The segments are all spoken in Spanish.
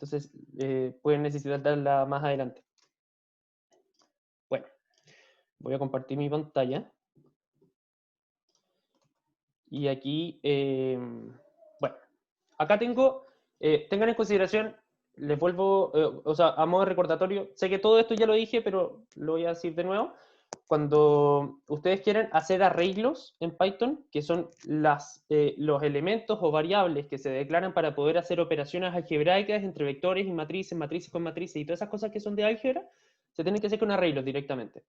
Entonces, pueden necesitarla más adelante. Bueno, voy a compartir mi pantalla. Y aquí, bueno, acá tengo, tengan en consideración, les vuelvo, o sea, a modo de recordatorio, sé que todo esto ya lo dije, pero lo voy a decir de nuevo. Cuando ustedes quieren hacer arreglos en Python, que son los elementos o variables que se declaran para poder hacer operaciones algebraicas entre vectores y matrices, matrices con matrices y todas esas cosas que son de álgebra, se tienen que hacer con arreglos directamente,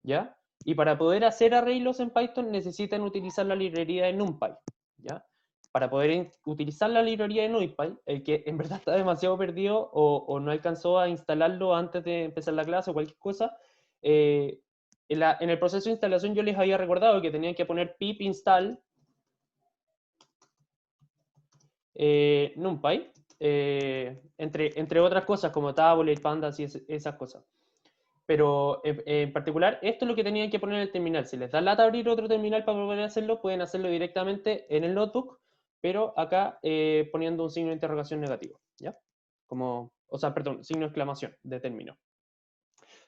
¿ya? Y para poder hacer arreglos en Python necesitan utilizar la librería de NumPy, ¿ya? Para poder utilizar la librería de NumPy, el que en verdad está demasiado perdido o no alcanzó a instalarlo antes de empezar la clase o cualquier cosa, en el proceso de instalación yo les había recordado que tenían que poner pip install NumPy, entre otras cosas como Tablet, Pandas y esas cosas. Pero en particular, esto es lo que tenían que poner en el terminal. Si les da lata abrir otro terminal para poder hacerlo, pueden hacerlo directamente en el notebook, pero acá poniendo un signo de interrogación negativo, ¿ya? Como, o sea, perdón, signo de exclamación de término.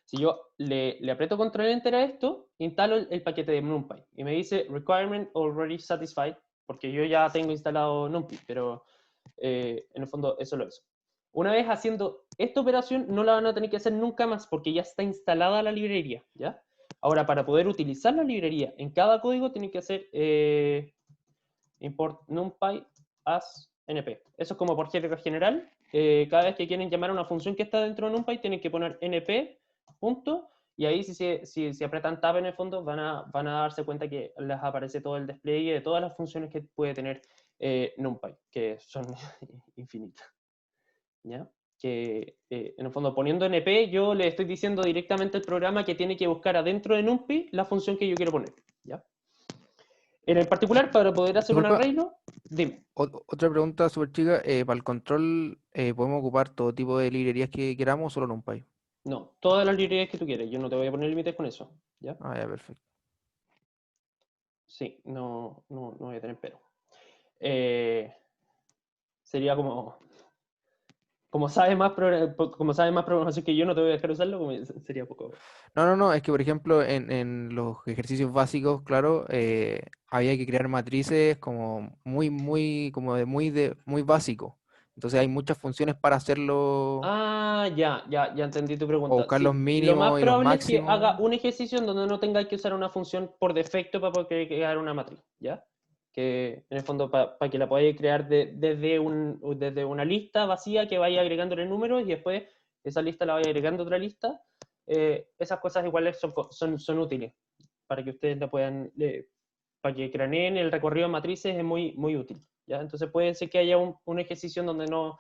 Si yo le aprieto control enter a esto, instalo el paquete de NumPy y me dice requirement already satisfied, porque yo ya tengo instalado NumPy, pero en el fondo eso lo es. Una vez haciendo esta operación, no la van a tener que hacer nunca más porque ya está instalada la librería, ¿ya? Ahora, para poder utilizar la librería en cada código, tienen que hacer import numpy as np. Eso es como por jerga general. Cada vez que quieren llamar a una función que está dentro de numpy, tienen que poner np, punto, y ahí si apretan tab en el fondo, van a darse cuenta que les aparece todo el despliegue de todas las funciones que puede tener NumPy, que son infinitas. ¿Ya? Que en el fondo poniendo np yo le estoy diciendo directamente al programa que tiene que buscar adentro de NumPy la función que yo quiero poner. ¿Ya? En el particular, para poder hacer un Disculpa, arreglo, dime. otra pregunta súper chica. Para el control, ¿podemos ocupar todo tipo de librerías que queramos o solo NumPy? No, todas las librerías que tú quieres, yo no te voy a poner límites con eso. ¿Ya? Ah, ya, perfecto. Sí, no voy a tener pero. Eh, sería como sabe más programación que yo, no te voy a dejar usarlo, sería poco. No, es que por ejemplo en los ejercicios básicos, claro, había que crear matrices como muy básico. Entonces hay muchas funciones para hacerlo Ah, ya entendí tu o pregunta. buscar los Sí, lo más mínimos y los probable es que máximos. haga un ejercicio en donde no tenga que usar una función por defecto para poder crear una matriz, ¿ya? Que en el fondo para que la podáis crear desde una lista vacía que vaya agregándole números y después esa lista la vaya agregando a otra lista. Esas cosas iguales son útiles para que ustedes la puedan, para que craneen el recorrido de matrices es muy útil, ¿ya? Entonces puede ser que haya un ejercicio en donde no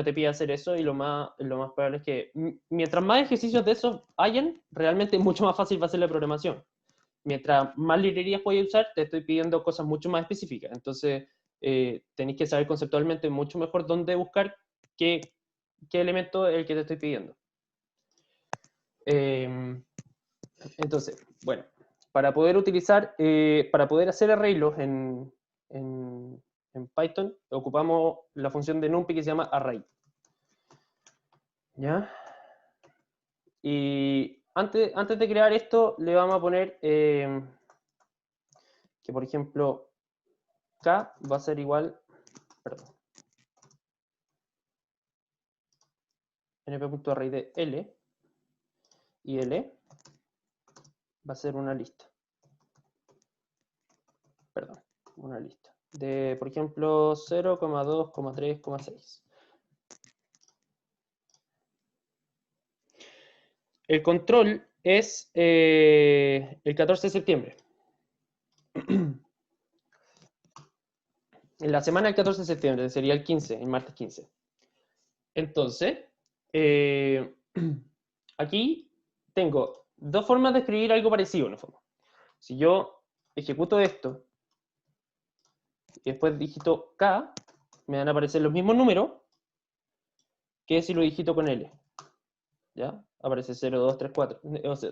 te pide hacer eso y lo más probable es que mientras más ejercicios de esos hayan, realmente es mucho más fácil va a ser la programación. Mientras más librerías puedes usar, te estoy pidiendo cosas mucho más específicas. Entonces, tenéis que saber conceptualmente mucho mejor dónde buscar qué elemento es el que te estoy pidiendo. Entonces, bueno, para poder hacer arreglos en Python, ocupamos la función de NumPy que se llama array. ¿Ya? Y antes de crear esto, le vamos a poner que, por ejemplo, K va a ser igual, perdón, np.array de L, y L va a ser una lista, perdón, una lista de, por ejemplo, 0,2,3,6. El control es el 14 de septiembre. En la semana del 14 de septiembre, sería el 15, el martes 15. Entonces, eh, aquí tengo dos formas de escribir algo parecido en el fondo. Si yo ejecuto esto y después digito K, me van a aparecer los mismos números que si lo digito con L. ¿Ya? Aparece 0, 2, 3, 4,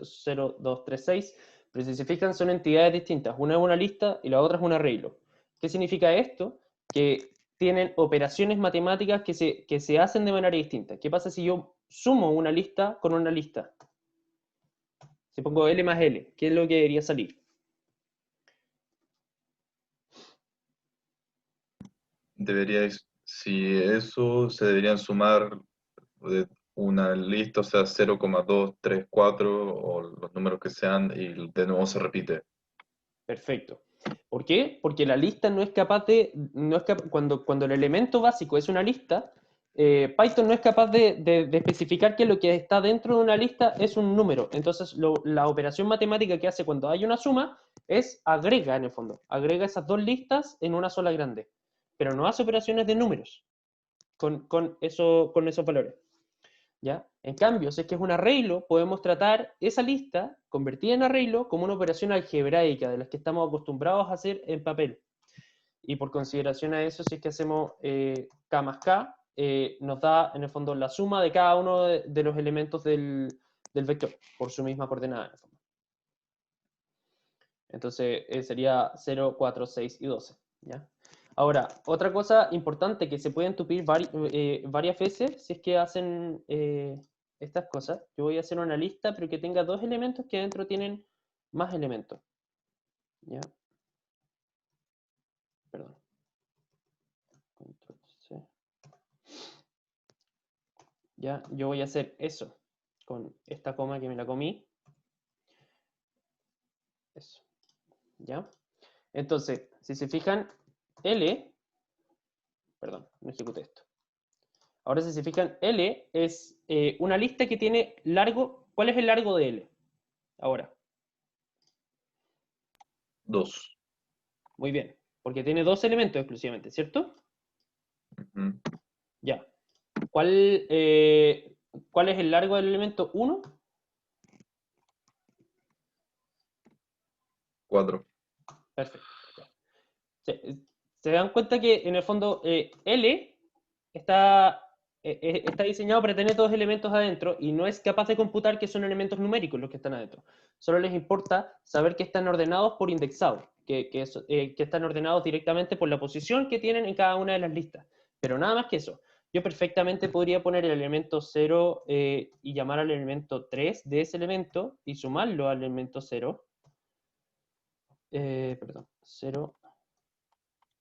0, 2, 3, 6, pero si se fijan son entidades distintas. Una es una lista y la otra es un arreglo. ¿Qué significa esto? Que tienen operaciones matemáticas que se hacen de manera distinta. ¿Qué pasa si yo sumo una lista con una lista? Si pongo L más L, ¿qué es lo que debería salir? Deberíais, si eso, se deberían sumar de una lista, o sea, 0,234 o los números que sean, y de nuevo se repite. Perfecto. ¿Por qué? Porque la lista no es capaz de, cuando el elemento básico es una lista, Python no es capaz de especificar que lo que está dentro de una lista es un número. Entonces, la operación matemática que hace cuando hay una suma es agrega, en el fondo, agrega esas dos listas en una sola grande, pero no hace operaciones de números con esos valores. ¿Ya? En cambio, si es que es un arreglo, podemos tratar esa lista convertida en arreglo como una operación algebraica de las que estamos acostumbrados a hacer en papel. Y por consideración a eso, si es que hacemos K más K, nos da en el fondo la suma de cada uno de los elementos del vector, por su misma coordenada. En el fondo. Entonces sería 0, 4, 6 y 12. ¿Ya? Ahora, otra cosa importante que se puede entupir varias veces si es que hacen estas cosas. Yo voy a hacer una lista, pero que tenga dos elementos que adentro tienen más elementos. ¿Ya? Perdón. Control C. ¿Ya? Yo voy a hacer eso con esta coma que me la comí. Eso. ¿Ya? Entonces, si se fijan, L, perdón, no ejecuté esto. Ahora, si se fijan, L es una lista que tiene largo. ¿Cuál es el largo de L? Ahora. 2. Muy bien. Porque tiene dos elementos exclusivamente, ¿cierto? Ujú. Ya. ¿Cuál, ¿cuál es el largo del elemento 1? 4. Perfecto. Se dan cuenta que en el fondo L está diseñado para tener dos elementos adentro y no es capaz de computar que son elementos numéricos los que están adentro. Solo les importa saber que están ordenados por indexado, que están ordenados directamente por la posición que tienen en cada una de las listas. Pero nada más que eso. Yo perfectamente podría poner el elemento 0 y llamar al elemento 3 de ese elemento y sumarlo al elemento 0. Perdón, 0,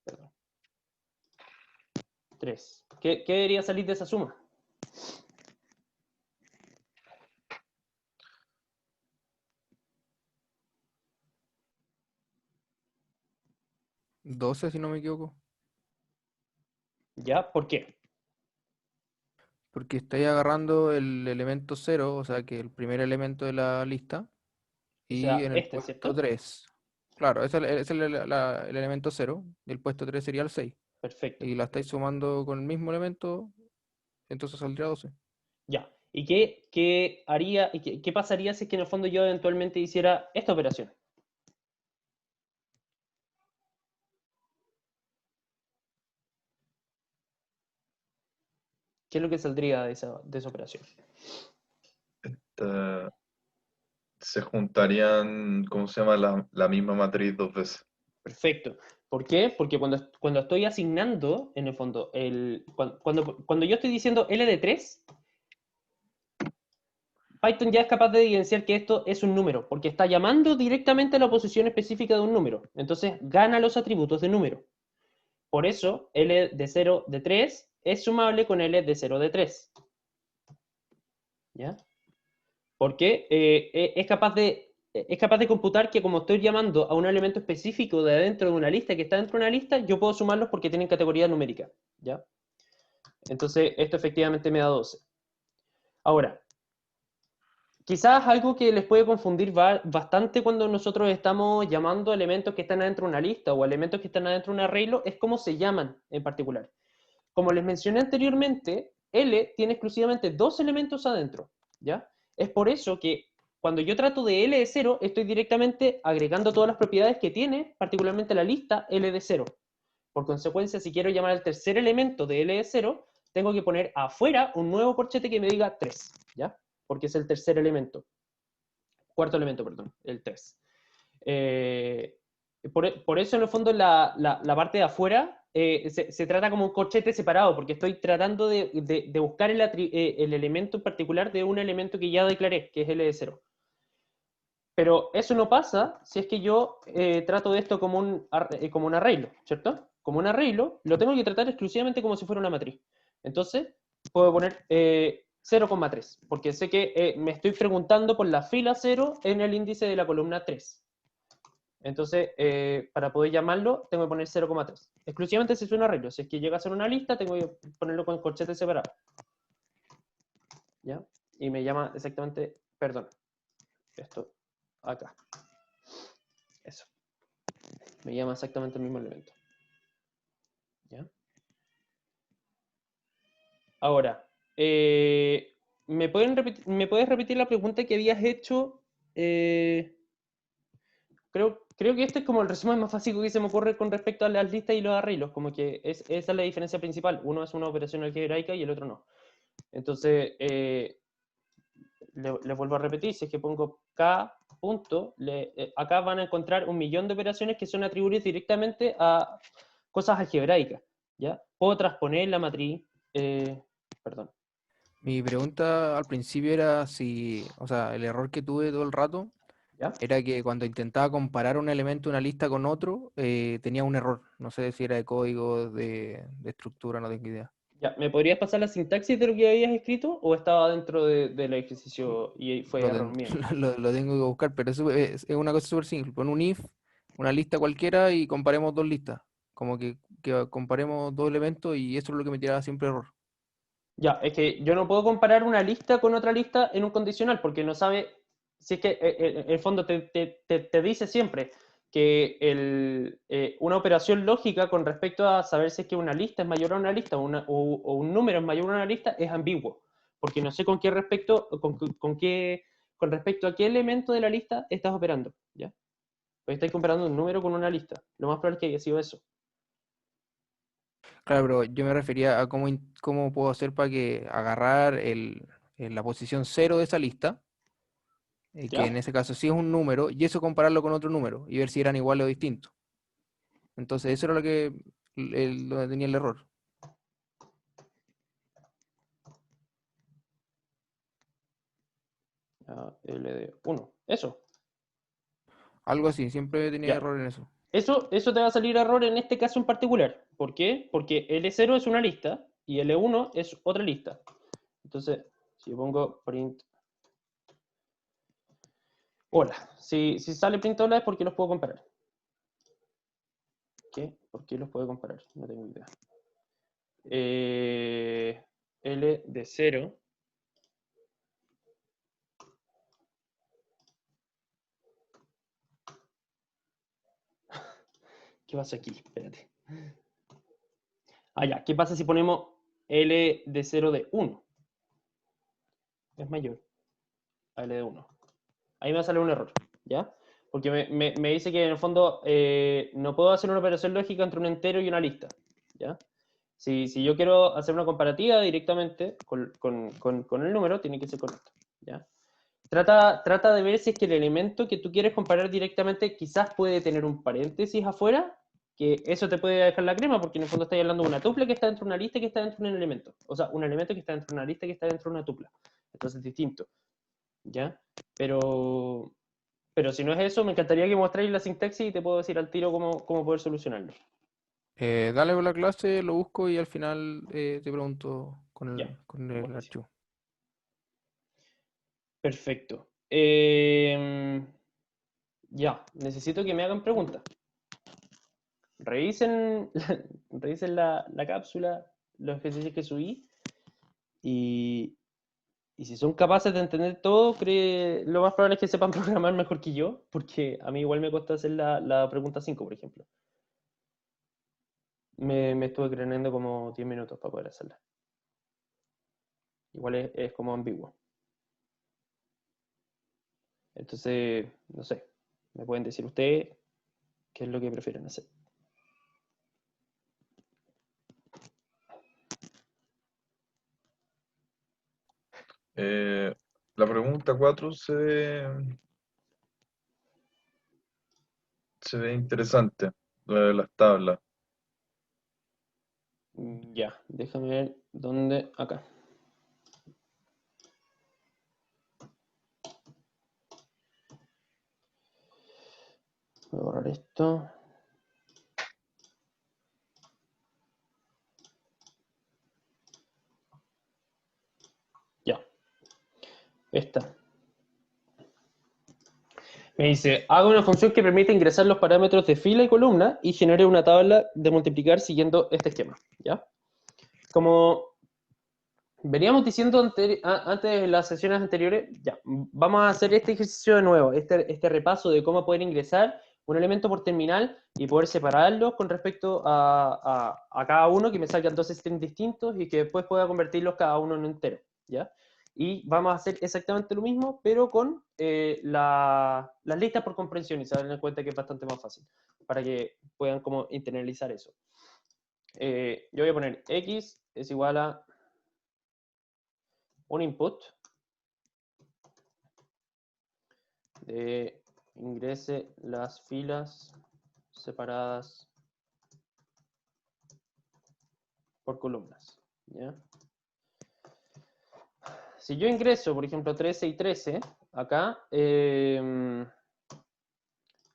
perdón. 3. ¿Qué debería salir de esa suma? 12, si no me equivoco. ¿Ya? ¿Por qué? Porque estáis agarrando el elemento 0, o sea que el primer elemento de la lista, O y sea, en el este, puesto ¿cierto? 3. Claro, el elemento 0, y el puesto 3 sería el 6. Perfecto. Y la estáis sumando con el mismo elemento, entonces saldría 12. Ya. ¿Y qué haría, y qué pasaría si es que en el fondo yo eventualmente hiciera esta operación? ¿Qué es lo que saldría de esa operación? Eh, Se juntarían, ¿cómo se llama? La misma matriz 2 veces. Perfecto. ¿Por qué? Porque cuando estoy asignando, en el fondo, cuando yo estoy diciendo L de 3, Python ya es capaz de evidenciar que esto es un número, porque está llamando directamente a la posición específica de un número. Entonces gana los atributos de número. Por eso, L de 0 de 3 es sumable con L de 0 de 3. ¿Ya? Porque es capaz de computar que como estoy llamando a un elemento específico de dentro de una lista que está dentro de una lista, yo puedo sumarlos porque tienen categoría numérica. ¿Ya? Entonces, esto efectivamente me da 12. Ahora, quizás algo que les puede confundir bastante cuando nosotros estamos llamando elementos que están adentro de una lista o elementos que están adentro de un arreglo es cómo se llaman en particular. Como les mencioné anteriormente, L tiene exclusivamente dos elementos adentro, ¿ya? Es por eso que cuando yo trato de L de 0, estoy directamente agregando todas las propiedades que tiene, particularmente la lista L de 0. Por consecuencia, si quiero llamar al tercer elemento de L de 0, tengo que poner afuera un nuevo corchete que me diga 3, ¿ya? Porque es el tercer elemento. Cuarto elemento, perdón, el 3. Por eso, en el fondo, la parte de afuera se trata como un corchete separado, porque estoy tratando de buscar el elemento en particular de un elemento que ya declaré, que es L de 0. Pero eso no pasa si es que yo trato de esto como un arreglo, ¿cierto? Como un arreglo, lo tengo que tratar exclusivamente como si fuera una matriz. Entonces, puedo poner 0,3, porque sé que me estoy preguntando por la fila 0 en el índice de la columna 3. Entonces, para poder llamarlo, tengo que poner 0,3. Exclusivamente si es un arreglo. Si es que llega a ser una lista, tengo que ponerlo con corchetes separados. ¿Ya? Y me llama exactamente, perdón, esto acá. Eso. Me llama exactamente el mismo elemento. ¿Ya? Ahora, ¿me puedes repetir la pregunta que habías hecho? Creo que este es como el resumen más básico que se me ocurre con respecto a las listas y los arreglos, como que esa es la diferencia principal. Uno es una operación algebraica y el otro no. Entonces, les vuelvo a repetir, si es que pongo K punto, acá van a encontrar 1.000.000 de operaciones que son atribuibles directamente a cosas algebraicas, ¿ya? Puedo transponer la matriz, perdón, Mi pregunta al principio era si, o sea, el error que tuve todo el rato ¿ya? era que cuando intentaba comparar un elemento de una lista con otro, tenía un error. No sé si era de código, de estructura, no tengo idea. Ya, ¿me podrías pasar la sintaxis de lo que habías escrito o estaba dentro del ejercicio y fue Lo, error ten- mío? lo tengo que buscar, pero eso es una cosa súper simple. Pon un if, una lista cualquiera y comparemos dos listas. Como que comparemos dos elementos y eso es lo que me tiraba siempre error. Ya, es que yo no puedo comparar una lista con otra lista en un condicional porque no sabe, si es que en el fondo te dice siempre que una operación lógica con respecto a saber si es que una lista es mayor a una lista o un número es mayor a una lista es ambiguo, porque no sé con qué respecto, con respecto a qué elemento de la lista estás operando, ¿ya? Pues estáis comparando un número con una lista. Lo más probable es que haya sido eso. Claro, pero yo me refería a cómo puedo hacer para que agarrar la posición cero de esa lista, que en ¿Ya? ese caso sí es un número, y eso compararlo con otro número y ver si eran iguales o distintos. Entonces eso era lo que donde tenía el error. Ya, L de 1. Eso. Algo así, siempre tenía Ya. error en eso. Eso te va a salir error en este caso en particular. ¿Por qué? Porque L0 es una lista y L1 es otra lista. Entonces, si yo pongo print hola, si sale print hola es porque los puedo comparar. ¿Qué? ¿Por qué los puedo comparar? No tengo idea. L de 0. ¿Qué pasa aquí? Espérate. Ah, ya. ¿Qué pasa si ponemos L de 0 de 1? Es mayor a L de 1. Ahí me va a salir un error, ¿ya? Porque me dice que en el fondo no puedo hacer una operación lógica entre un entero y una lista, ¿ya? Si yo quiero hacer una comparativa directamente con el número, tiene que ser con esto, ¿ya? Trata de ver si es que el elemento que tú quieres comparar directamente quizás puede tener un paréntesis afuera, que eso te puede dejar la crema, porque en el fondo estás hablando de una tupla que está dentro de una lista que está dentro de un elemento. O sea, un elemento que está dentro de una lista que está dentro de una tupla. Entonces es distinto, ¿ya? Pero, pero si no es eso, me encantaría que mostréis la sintaxis y te puedo decir al tiro cómo poder solucionarlo. Dale con la clase, lo busco y al final te pregunto Ya, con el buenísimo. archivo. Perfecto. Ya, necesito que me hagan preguntas. Revisen, revisen la cápsula, los ejercicios que subí y, y si son capaces de entender todo, lo más probable es que sepan programar mejor que yo, porque a mí igual me costó hacer la pregunta 5, por ejemplo. Me estuve creando como 10 minutos para poder hacerla. Igual es como ambiguo. Entonces, no sé, me pueden decir ustedes qué es lo que prefieren hacer. La pregunta 4 se ve interesante, la de las tablas. Ya, déjame ver dónde. Acá. Voy a borrar esto. Ya, esta. Me dice, haga una función que permite ingresar los parámetros de fila y columna y genere una tabla de multiplicar siguiendo este esquema, ¿ya? Como veníamos diciendo antes en las sesiones anteriores, ya, vamos a hacer este ejercicio de nuevo, este repaso de cómo poder ingresar un elemento por terminal y poder separarlos con respecto a cada uno, que me salgan dos strings distintos y que después pueda convertirlos cada uno en un entero, ¿ya? Y vamos a hacer exactamente lo mismo, pero con las listas por comprensión, y se dan cuenta que es bastante más fácil, para que puedan como internalizar eso. Yo voy a poner x es igual a un input de ingrese las filas separadas por columnas, ¿ya? Si yo ingreso, por ejemplo, 13 y 13, acá,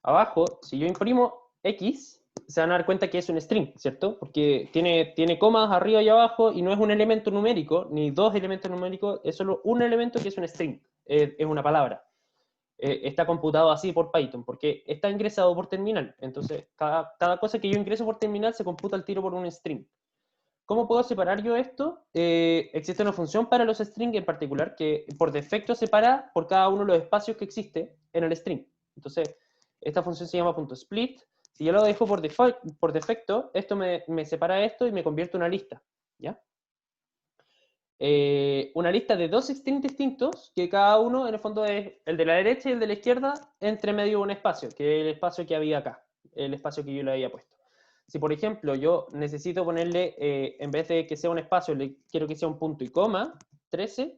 abajo, si yo imprimo X, se van a dar cuenta que es un string, ¿cierto? Porque tiene comas arriba y abajo y no es un elemento numérico, ni dos elementos numéricos, es solo un elemento que es un string, es una palabra. Está computado así por Python, porque está ingresado por terminal. Entonces, cada cosa que yo ingreso por terminal se computa al tiro por un string. ¿Cómo puedo separar yo esto? Existe una función para los strings en particular que por defecto separa por cada uno de los espacios que existe en el string. Entonces, esta función se llama .split. Si yo lo dejo por defecto, esto me separa esto y me convierte en una lista, ¿ya? Una lista de dos strings distintos, que cada uno en el fondo es el de la derecha y el de la izquierda, entre medio de un espacio, que es el espacio que había acá, el espacio que yo le había puesto. Si por ejemplo yo necesito ponerle, en vez de que sea un espacio, le quiero que sea un punto y coma, 13,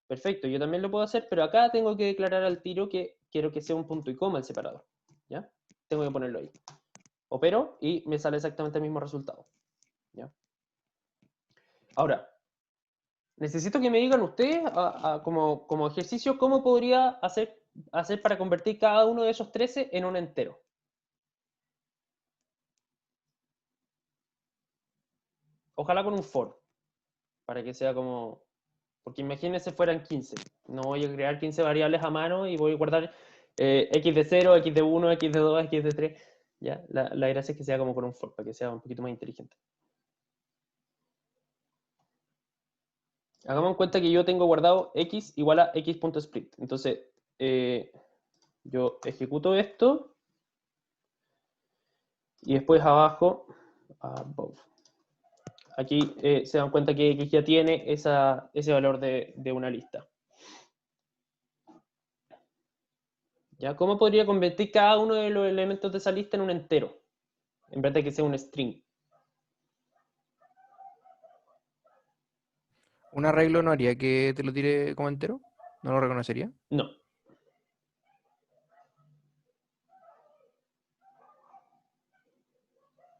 perfecto, yo también lo puedo hacer, pero acá tengo que declarar al tiro que quiero que sea un punto y coma el separador, ¿ya? Tengo que ponerlo ahí. Opero y me sale exactamente el mismo resultado, ¿ya? Ahora, necesito que me digan ustedes, como ejercicio, cómo podría hacer para convertir cada uno de esos 13 en un entero. Ojalá con un for, para que sea como... Porque imagínense fueran 15. No voy a crear 15 variables a mano y voy a guardar x de 0, x de 1, x de 2, x de 3. ¿Ya? La gracia es que sea como con un for, para que sea un poquito más inteligente. Hagamos en cuenta que yo tengo guardado x igual a x.split. Entonces, yo ejecuto esto y después abajo, above. Aquí se dan cuenta que x ya tiene ese valor de una lista. ¿Ya? ¿Cómo podría convertir cada uno de los elementos de esa lista en un entero? En vez de que sea un string. ¿Un arreglo no haría que te lo tire como entero? ¿No lo reconocería? No.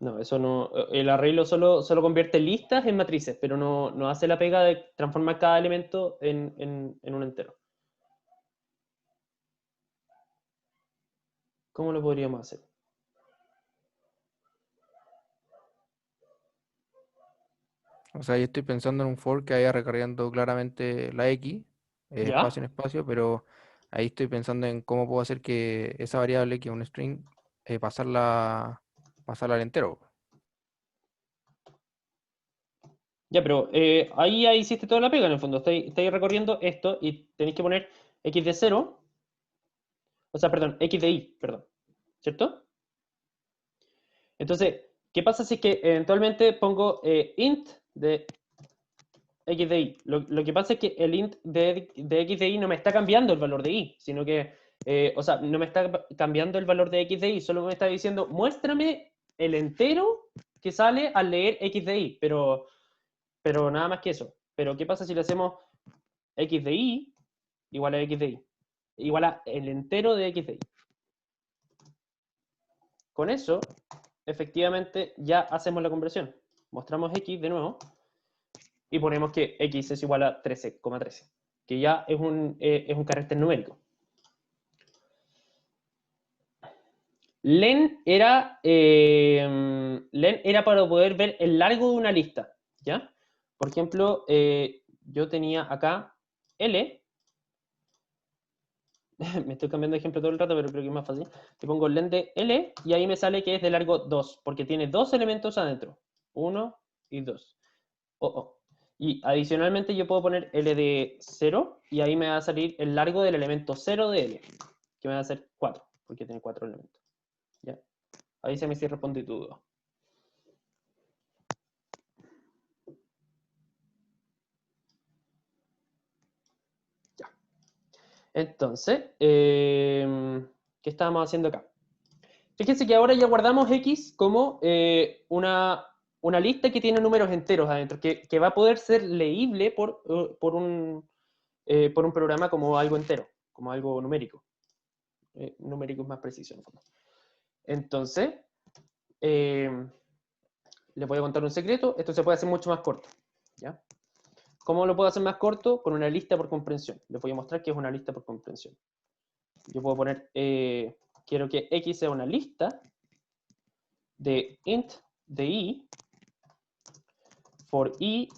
No, eso no. El arreglo solo convierte listas en matrices, pero no hace la pega de transformar cada elemento en un entero. ¿Cómo lo podríamos hacer? O sea, yo estoy pensando en un for que vaya recargando claramente la X, espacio ¿Ya? en espacio, pero ahí estoy pensando en cómo puedo hacer que esa variable, que es un string, pasarla al entero. Ya, pero ahí ya hiciste toda la pega en el fondo. Estáis recorriendo esto y tenéis que poner x de 0. O sea, perdón, x de y, perdón. ¿Cierto? Entonces, ¿qué pasa si es que eventualmente pongo int de x de y? Lo que pasa es que el int de x de y no me está cambiando el valor de y, sino que, o sea, no me está cambiando el valor de x de y, solo me está diciendo, muéstrame el entero que sale al leer x de y, pero nada más que eso. Pero ¿qué pasa si le hacemos x de y igual a x de y? Igual a el entero de x de y. Con eso, efectivamente, ya hacemos la conversión. mostramos x de nuevo y ponemos que x es igual a 13,13, que ya es un carácter numérico. Len era para poder ver el largo de una lista, ¿ya? Por ejemplo, yo tenía acá L, me estoy cambiando de ejemplo todo el rato, pero creo que es más fácil. Te pongo len de L y ahí me sale que es de largo 2, porque tiene dos elementos adentro, 1 y 2. Y adicionalmente yo puedo poner L de 0 y ahí me va a salir el largo del elemento 0 de L, que me va a ser 4, porque tiene 4 elementos. ¿Ya? Avísame si respondí tu duda. Ya. Entonces, ¿qué estábamos haciendo acá? Fíjense que ahora ya guardamos X como una lista que tiene números enteros adentro, que va a poder ser leíble por un programa como algo entero, como algo numérico. Numérico es más preciso en el fondo. Entonces, les voy a contar un secreto. Esto se puede hacer mucho más corto. ¿Ya? ¿Cómo lo puedo hacer más corto? Con una lista por comprensión. Les voy a mostrar que es una lista por comprensión. Yo puedo poner, quiero que X sea una lista de int de i for i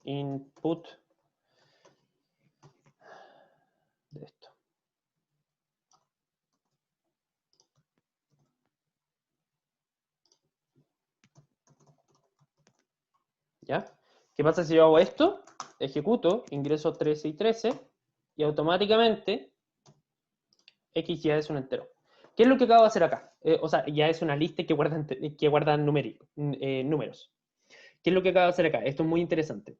input de esto. ¿Ya? ¿Qué pasa si yo hago esto? Ejecuto, ingreso 13 y 13 y automáticamente X ya es un entero. ¿Qué es lo que acabo de hacer acá? O sea, ya es una lista que guarda números. ¿Qué es lo que acabo de hacer acá? Esto es muy interesante.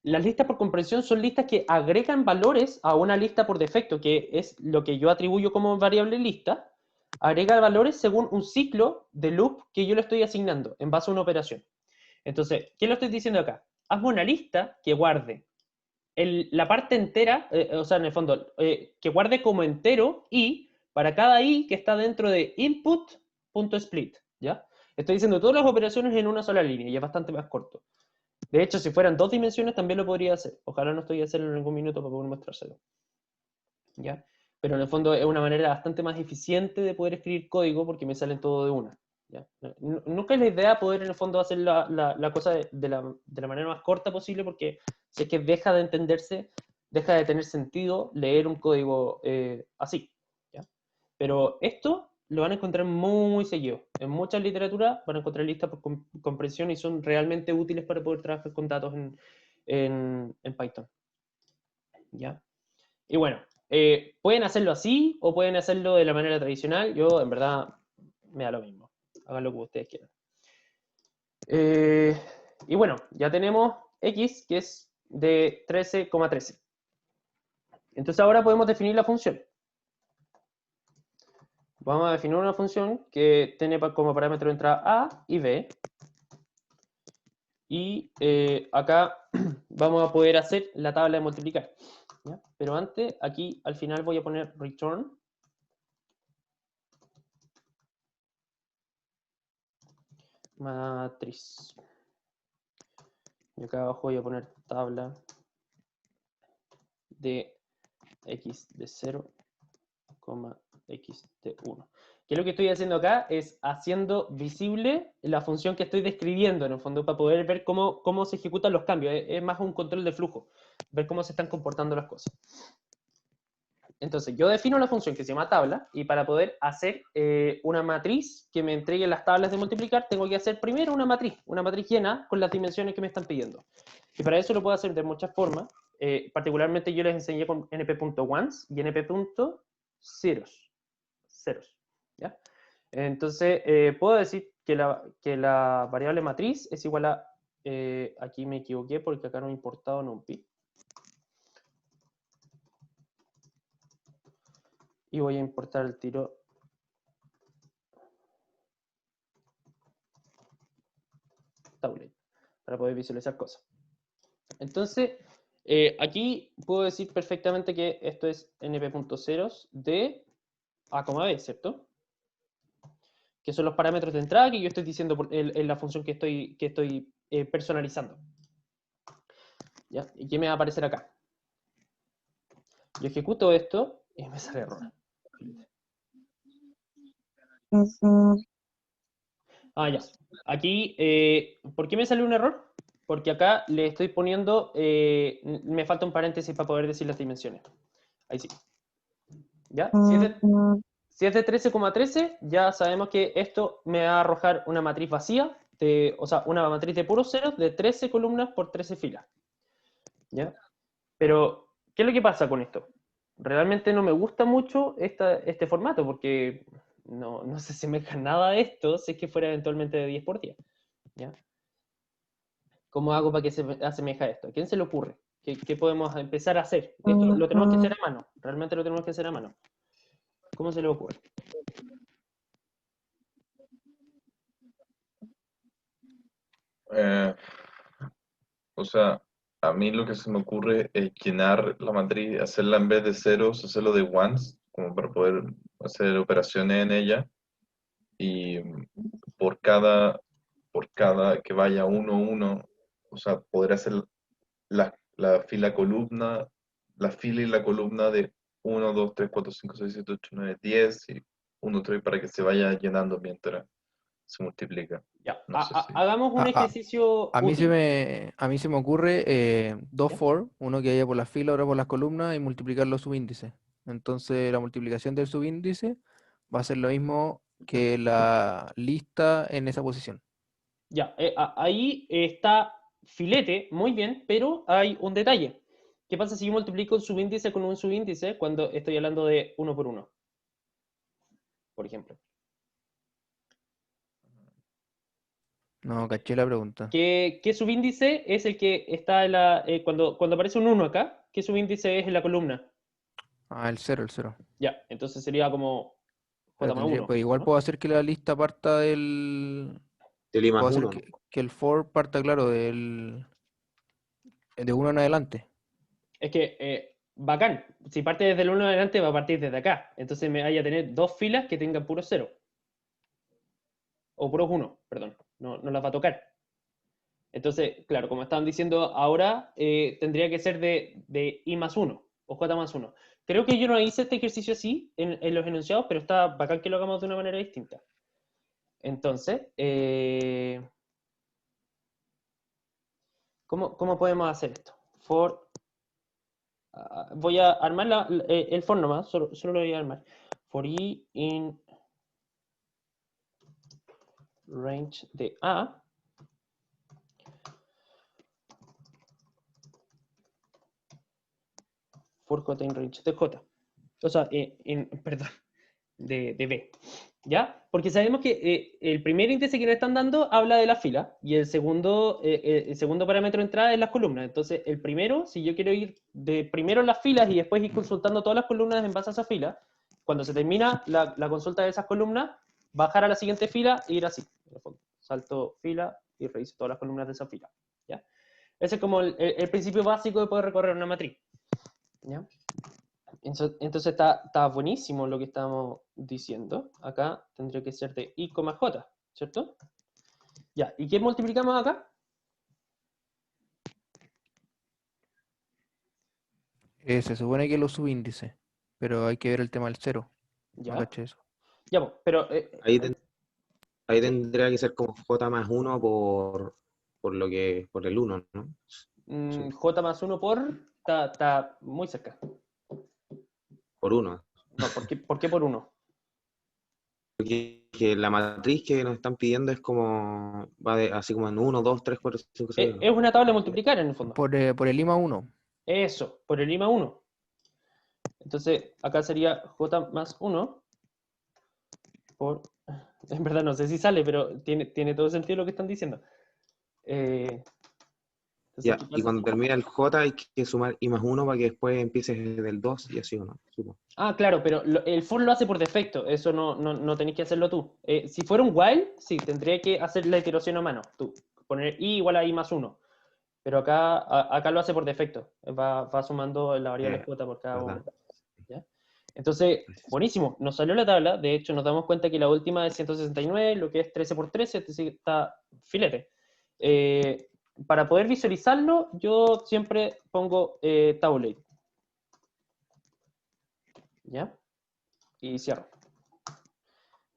Las listas por comprensión son listas que agregan valores a una lista por defecto, que es lo que yo atribuyo como variable lista. Agrega valores según un ciclo de loop que yo le estoy asignando en base a una operación. Entonces, ¿qué lo estoy diciendo acá? Hazme una lista que guarde la parte entera, o sea, en el fondo, que guarde como entero i para cada i que está dentro de input.split, ¿ya? Estoy diciendo todas las operaciones en una sola línea y es bastante más corto. De hecho, si fueran 2 dimensiones también lo podría hacer. Ojalá no estoy haciendo en algún minuto para poder mostrárselo. ¿Ya? Pero en el fondo es una manera bastante más eficiente de poder escribir código porque me salen todo de una. ¿Ya? Nunca es la idea poder en el fondo hacer la cosa de la manera más corta posible porque si es que deja de entenderse, deja de tener sentido leer un código así. ¿Ya? Pero esto lo van a encontrar muy seguido. En muchas literaturas van a encontrar listas por comprensión y son realmente útiles para poder trabajar con datos en Python. ¿Ya? Y bueno, pueden hacerlo así o pueden hacerlo de la manera tradicional. Yo, en verdad, me da lo mismo. Hagan lo que ustedes quieran. Y bueno, ya tenemos X, que es de 13,13. Entonces ahora podemos definir la función. Vamos a definir una función que tiene como parámetro de entrada A y B. Y acá vamos a poder hacer la tabla de multiplicar. ¿Ya? Pero antes, aquí al final voy a poner return. Matriz. Y acá abajo voy a poner tabla de x de 0, x de 1. ¿Qué es lo que estoy haciendo acá? Es haciendo visible la función que estoy describiendo, en el fondo, para poder ver cómo se ejecutan los cambios. Es más un control de flujo, ver cómo se están comportando las cosas. Entonces, yo defino la función que se llama tabla, y para poder hacer una matriz que me entregue las tablas de multiplicar, tengo que hacer primero una matriz llena con las dimensiones que me están pidiendo. Y para eso lo puedo hacer de muchas formas. Particularmente yo les enseñé con np.ones y np.zeros. ¿Ya? Entonces, puedo decir que la variable matriz es igual a, aquí me equivoqué porque acá no he importado numpy. Y voy a importar el tiro tablet para poder visualizar cosas. Entonces, aquí puedo decir perfectamente que esto es np.zeros de A, B, ¿cierto? Que son los parámetros de entrada que yo estoy diciendo en la función que estoy personalizando. ¿Ya? ¿Y qué me va a aparecer acá? Yo ejecuto esto y me sale error. Ah, ya. Aquí, ¿por qué me sale un error? Porque acá le estoy poniendo, me falta un paréntesis para poder decir las dimensiones. Ahí sí. ¿Ya? Si es de 13,13, ya sabemos que esto me va a arrojar una matriz vacía, o sea, una matriz de puros ceros de 13 columnas por 13 filas. ¿Ya? Pero, ¿qué es lo que pasa con esto? Realmente no me gusta mucho este formato porque no se asemeja nada a esto si es que fuera eventualmente de 10 por 10. ¿Ya? ¿Cómo hago para que se asemeje a esto? ¿A quién se le ocurre? ¿Qué podemos empezar a hacer? Esto lo tenemos que hacer a mano. Realmente lo tenemos que hacer a mano. ¿Cómo se le ocurre? O sea, a mí lo que se me ocurre es llenar la matriz, hacerla en vez de ceros, hacerlo de ones, como para poder hacer operaciones en ella. Y por cada, por cada que vaya uno, uno, o sea, poder hacer la fila columna, la fila y la columna de 1, 2, 3, 4, 5, 6, 7, 8, 9, 10 y 1, 3 para que se vaya llenando mientras se multiplica. Ya. No sé si. Hagamos un ejercicio A mí útil. a mí se me ocurre dos ¿Ya? for, uno que haya por las filas, otro por las columnas, y multiplicar los subíndices. Entonces la multiplicación del subíndice va a ser lo mismo que la lista en esa posición. Ya. Ahí está filete, muy bien, pero hay un detalle. ¿Qué pasa si yo multiplico un subíndice con un subíndice cuando estoy hablando de uno por uno? Por ejemplo. No, caché la pregunta. ¿Qué subíndice es el que está en cuando aparece un 1 acá? ¿Qué subíndice es en la columna? Ah, el cero, el cero. Ya, entonces sería como Pero J más tendría, 1, pues igual ¿no? puedo hacer que la lista parta del. Del I más Puedo hacer 1, ¿no? que el for parta, claro, de uno en adelante. Es que, bacán, si parte desde el 1 en adelante va a partir desde acá. Entonces me vaya a tener dos filas que tengan puros 0. O puros 1, perdón. No las va a tocar. Entonces, claro, como estaban diciendo ahora, tendría que ser de I más 1 o J más 1. Creo que yo no hice este ejercicio así en los enunciados, pero está bacán que lo hagamos de una manera distinta. Entonces, ¿cómo podemos hacer esto? Voy a armar el for nomás, solo lo voy a armar. For i in range de A. For j in range de j. O sea, perdón, de B. ¿Ya? Porque sabemos que el primer índice que nos están dando habla de la fila y el segundo parámetro de entrada es las columnas. Entonces, el primero, si yo quiero ir de primero las filas y después ir consultando todas las columnas en base a esa fila, cuando se termina la consulta de esas columnas, bajar a la siguiente fila e ir así. En el fondo. Salto fila y reviso todas las columnas de esa fila. ¿Ya? Ese es como el principio básico de poder recorrer una matriz. ¿Ya? Entonces está buenísimo lo que estamos diciendo. Acá tendría que ser de I, J, ¿cierto? Ya, ¿y qué multiplicamos acá? Se supone que los subíndices, pero hay que ver el tema del cero. No Ya, caché eso. ya, pues, pero Ahí, ahí ¿sí? tendría que ser como J más 1 por el 1, ¿no? Sí, J más 1 está muy cerca. por 1. No, ¿por qué por 1? Que la matriz que nos están pidiendo es como, así como en 1, 2, 3, 4, 5, 6. Es una tabla de multiplicar en el fondo. Por el IMA 1. Eso, por el I más 1. Entonces, acá sería J más 1 por... En verdad no sé si sale, pero tiene todo sentido lo que están diciendo. Entonces, Ya, ¿qué y pasa cuando si- termina el J hay que sumar I más 1 para que después empieces del 2 y así, ¿o no? Supongo. Ah, claro, pero el for lo hace por defecto, eso no tenéis que hacerlo tú. Si fuera un while, sí, tendría que hacer la iteración a mano, tú. Poner i igual a i más 1. Pero acá lo hace por defecto, va sumando la variable Eh, j por cada ¿Verdad? uno. ¿Ya? Entonces, buenísimo, nos salió la tabla, de hecho nos damos cuenta que la última es 169, lo que es 13 por 13, entonces está filete. Para poder visualizarlo, yo siempre pongo tabulate. ¿Ya? Y cierro.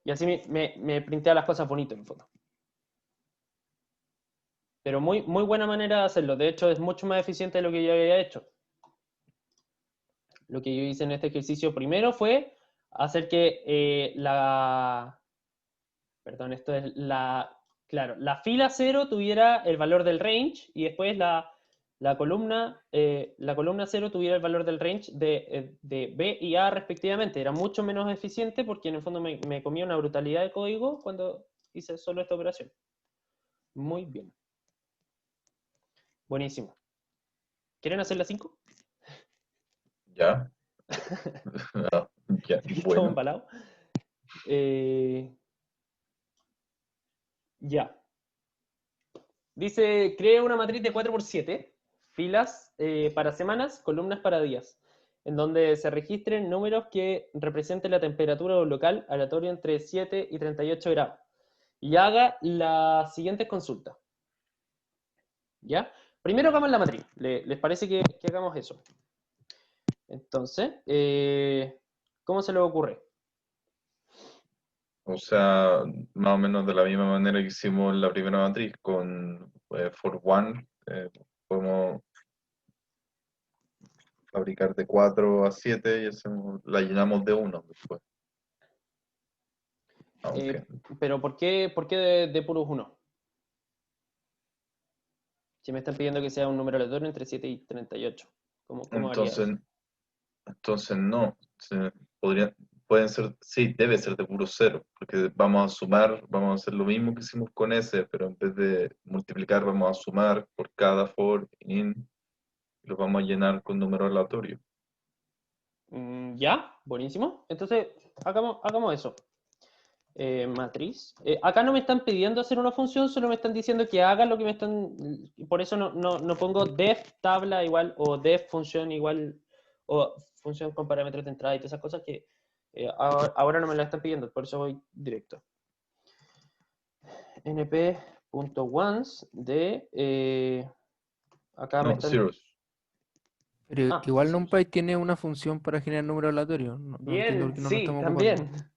Y así me printea las cosas bonito en foto. Pero muy, muy buena manera de hacerlo, de hecho es mucho más eficiente de lo que yo había hecho. Lo que yo hice en este ejercicio primero fue hacer que perdón, esto es claro, la fila 0 tuviera el valor del range y después la columna 0 tuviera el valor del range de B y A respectivamente. Era mucho menos eficiente porque en el fondo me comía una brutalidad de código cuando hice solo esta operación. Muy bien. Buenísimo. ¿Quieren hacer la 5? Ya. Ah, ya, Estamos bueno. embalados. Ya. Dice, crea una matriz de 4×7, filas para semanas, columnas para días, en donde se registren números que representen la temperatura local aleatoria entre 7 y 38 grados. Y haga las siguientes consultas. ¿Ya? Primero hagamos la matriz. ¿Les parece que hagamos eso? Entonces, ¿cómo se les ocurre? O sea, más o menos de la misma manera que hicimos la primera matriz con for one, podemos fabricar de 4 a 7 y la llenamos de 1 después. Aunque, Pero ¿por qué de puros 1? Si me están pidiendo que sea un número aleatorio entre 7 y 38. ¿Cómo haría eso? entonces no. Pueden ser, sí, debe ser de puro cero, porque vamos a sumar, vamos a hacer lo mismo que hicimos con ese, pero en vez de multiplicar, vamos a sumar por cada for, in, y lo vamos a llenar con número aleatorio. Ya, buenísimo. Entonces, hagamos eso. Matriz. Acá no me están pidiendo hacer una función, solo me están diciendo que haga lo que me están... Por eso no pongo def tabla igual, o def función igual, o función con parámetros de entrada y todas esas cosas que ahora no me la están pidiendo, por eso voy directo. np.once de... acá me No, están... zeros. Pero Ah, igual sí. NumPy tiene una función para generar números aleatorios. No entiendo por Bien, qué no lo sí, estamos ocupando. también.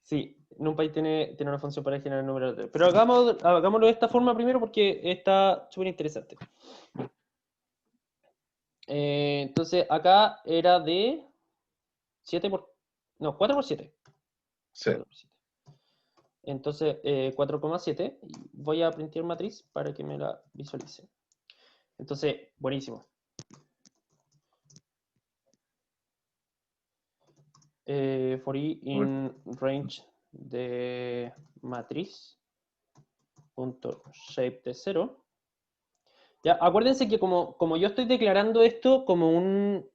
Sí, NumPy tiene una función para generar números. Pero hagámoslo de esta forma primero porque está súper interesante. Entonces acá era de 7 por... No, 4 por 7. Sí. 4 por 7. Entonces 4,7. Voy a printar matriz para que me la visualice. Entonces, buenísimo. For i in range de matriz punto shape de 0. Ya, acuérdense que como yo estoy declarando esto como un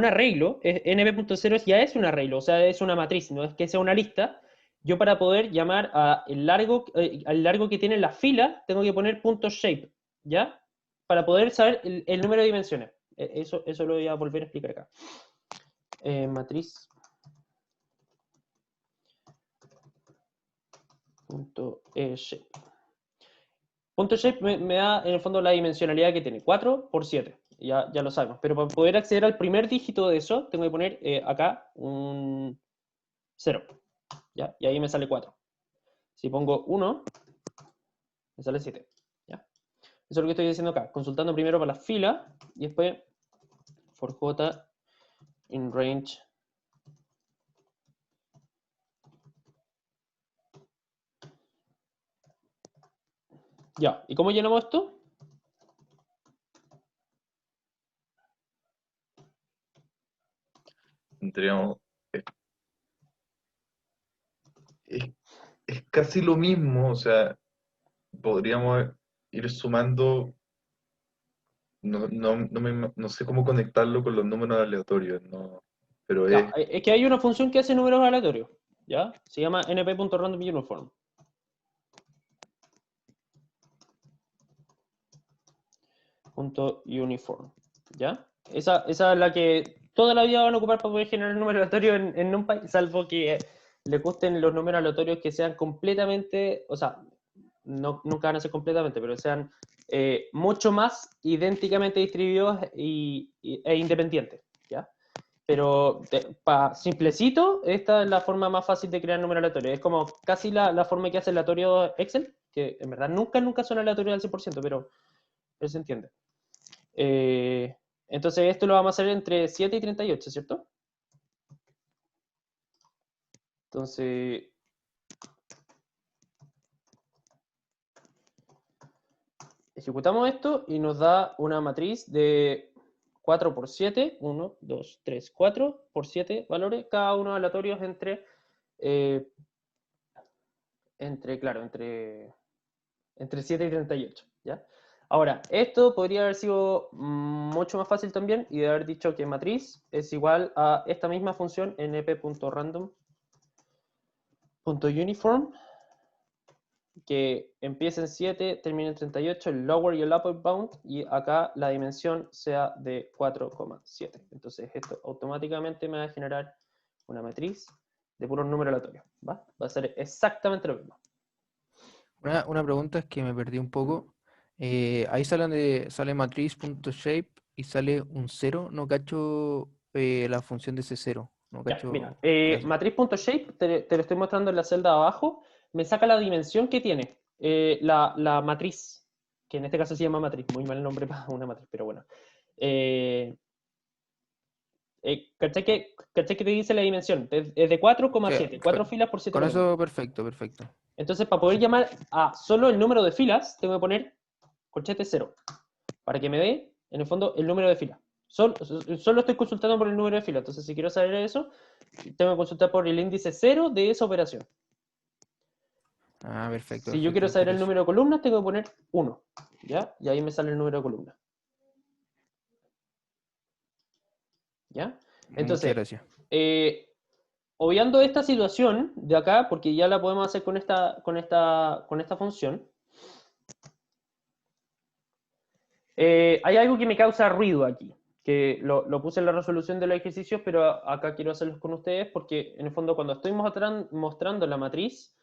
arreglo, np.0 ya es un arreglo, o sea, es una matriz, no es que sea una lista. Yo para poder llamar al largo que tiene la fila, tengo que poner .shape, ¿ya? Para poder saber el número de dimensiones. Eso lo voy a volver a explicar acá. Matriz. .shape. .shape me da en el fondo la dimensionalidad que tiene, 4 por 7. Ya lo sabemos. Pero para poder acceder al primer dígito de eso, tengo que poner acá un 0. ¿Ya? Y ahí me sale 4. Si pongo 1, me sale 7. ¿Ya? Eso es lo que estoy diciendo acá. Consultando primero para las filas y después for j in range. Ya. ¿Y cómo llenamos esto? Tendríamos... es casi lo mismo, o sea, podríamos ir sumando, no sé cómo conectarlo con los números aleatorios, no, pero Ya. Es que hay una función que hace números aleatorios. ¿Ya? Se llama np.randomUniform. .uniform. ¿Ya? Esa es la que toda la vida van a ocupar para poder generar el número aleatorio en NumPy, salvo que les gusten los números aleatorios que sean completamente, o sea, nunca van a ser completamente, pero sean mucho más idénticamente distribuidos e independientes, ¿ya? Pero para simplecito, esta es la forma más fácil de crear números aleatorios. Es como casi la forma que hace el aleatorio Excel, que en verdad nunca son aleatorios al 100%, pero se entiende. Entonces esto lo vamos a hacer entre 7 y 38, ¿cierto? Entonces, ejecutamos esto y nos da una matriz de 4 por 7, 1, 2, 3, 4 por 7 valores, cada uno aleatorios entre, entre 7 y 38, ¿ya? Ahora, esto podría haber sido mucho más fácil también y de haber dicho que matriz es igual a esta misma función np.random.uniform, que empieza en 7, termina en 38, el lower y el upper bound, y acá la dimensión sea de 4,7. Entonces esto automáticamente me va a generar una matriz de puros números aleatorios, ¿va? Va a ser exactamente lo mismo. Una pregunta es que me perdí un poco. Ahí sale matriz.shape y sale un 0. No cacho la función de ese 0. No Ya, cacho mira, qué hace. matriz.shape, te lo estoy mostrando en la celda de abajo, me saca la dimensión que tiene la matriz, que en este caso se llama matriz, muy mal nombre para una matriz, pero bueno. ¿Cachai que te dice la dimensión? Es de 4,7, 4 filas por 7 Con columnas. eso, perfecto. Entonces, para poder llamar a solo el número de filas, tengo que poner corchete 0, para que me dé, en el fondo, el número de filas. Solo estoy consultando por el número de filas, entonces si quiero saber eso, tengo que consultar por el índice 0 de esa operación. Ah, perfecto, Si yo quiero saber el entiendo eso. número de columnas, tengo que poner 1, ¿ya? Y ahí me sale el número de columnas. ¿Ya? Muchas Entonces, gracias. obviando esta situación de acá, porque ya la podemos hacer con esta función, hay algo que me causa ruido aquí, que lo puse en la resolución de los ejercicios, pero acá quiero hacerlos con ustedes porque en el fondo cuando estoy mostrando la matriz,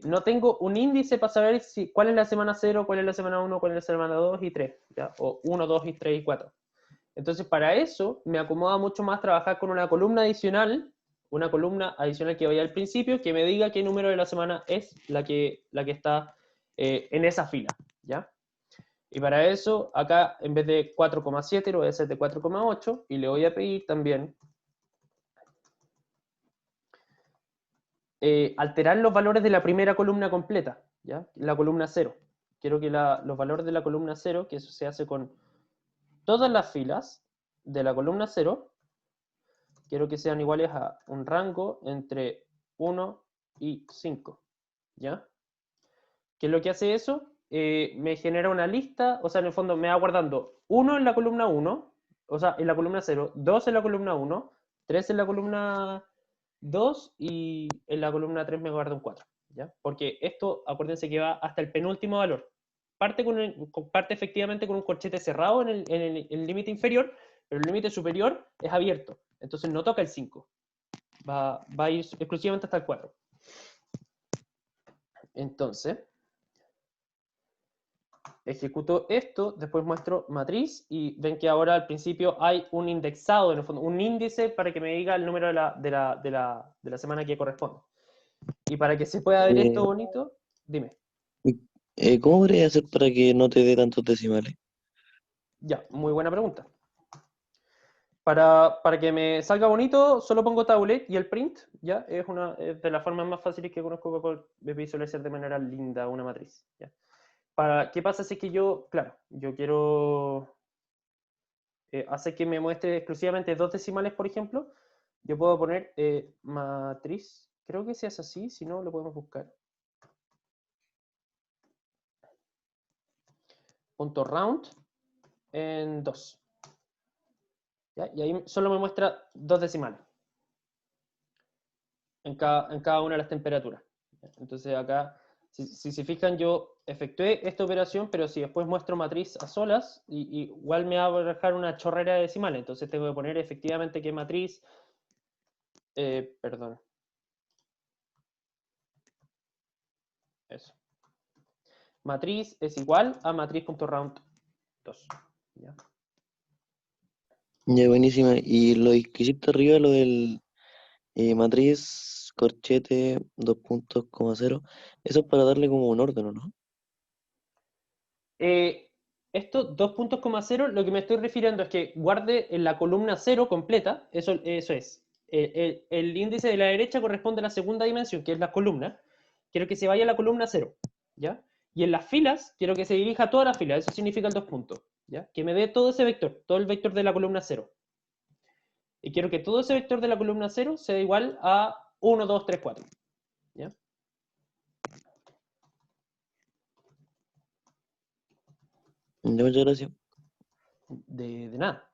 no tengo un índice para saber cuál es la semana 0, cuál es la semana 1, cuál es la semana 2 y 3, ¿ya? O 1, 2 y 3 y 4. Entonces, para eso me acomoda mucho más trabajar con una columna adicional que vaya al principio, que me diga qué número de la semana es la que está en esa fila, ¿ya? Y para eso, acá, en vez de 4,7, lo voy a hacer de 4,8, y le voy a pedir también alterar los valores de la primera columna completa, ¿ya? La columna 0. Quiero que los valores de la columna 0, que eso se hace con todas las filas de la columna 0, quiero que sean iguales a un rango entre 1 y 5, ¿ya? ¿Qué es lo que hace eso? Me genera una lista, o sea, en el fondo me va guardando 1 en la columna 1, o sea, en la columna 0, 2 en la columna 1, 3 en la columna 2 y en la columna 3 me guarda un 4, ¿ya? Porque esto, acuérdense que va hasta el penúltimo valor. Parte efectivamente con un corchete cerrado en el límite inferior, pero el límite superior es abierto, entonces no toca el 5. Va a ir exclusivamente hasta el 4. Entonces, ejecuto esto, después muestro matriz y ven que ahora al principio hay un indexado, en el fondo, un índice para que me diga el número de la semana que corresponde. Y para que se pueda ver Eh, esto bonito, dime. ¿Cómo podría hacer para que no te dé tantos decimales? Ya, muy buena pregunta. Para que me salga bonito, solo pongo tablet y el print, ya, es de las formas más fáciles que conozco para poder visualizar de manera linda una matriz. ¿Ya? ¿Qué pasa si es que yo quiero hacer que me muestre exclusivamente 2 decimales, por ejemplo? Yo puedo poner matriz, creo que se hace así, si no lo podemos buscar. Punto round en 2. ¿Ya? Y ahí solo me muestra 2 decimales en cada una de las temperaturas. Entonces acá Si se fijan, yo efectué esta operación, pero si después muestro matriz a solas, igual me va a dejar una chorrera de decimales. Entonces tengo que poner efectivamente que matriz, perdón. Eso. Matriz es igual a matriz.round 2. ¿Ya? Ya, buenísima. Y lo que hiciste arriba, lo del matriz, corchete, 2 puntos, coma cero, eso es para darle como un orden, ¿o ¿no? Esto, 2 puntos, coma 0, lo que me estoy refiriendo es que guarde en la columna 0 completa, eso es. El índice de la derecha corresponde a la segunda dimensión, que es la columna. Quiero que se vaya a la columna 0, ¿ya? Y en las filas, quiero que se dirija a todas las filas, eso significa el 2 puntos, ¿ya? Que me dé todo ese vector, todo el vector de la columna 0. Y quiero que todo ese vector de la columna 0 sea igual a 1, 2, 3, 4, ¿ya? Ya, muchas gracias. De nada.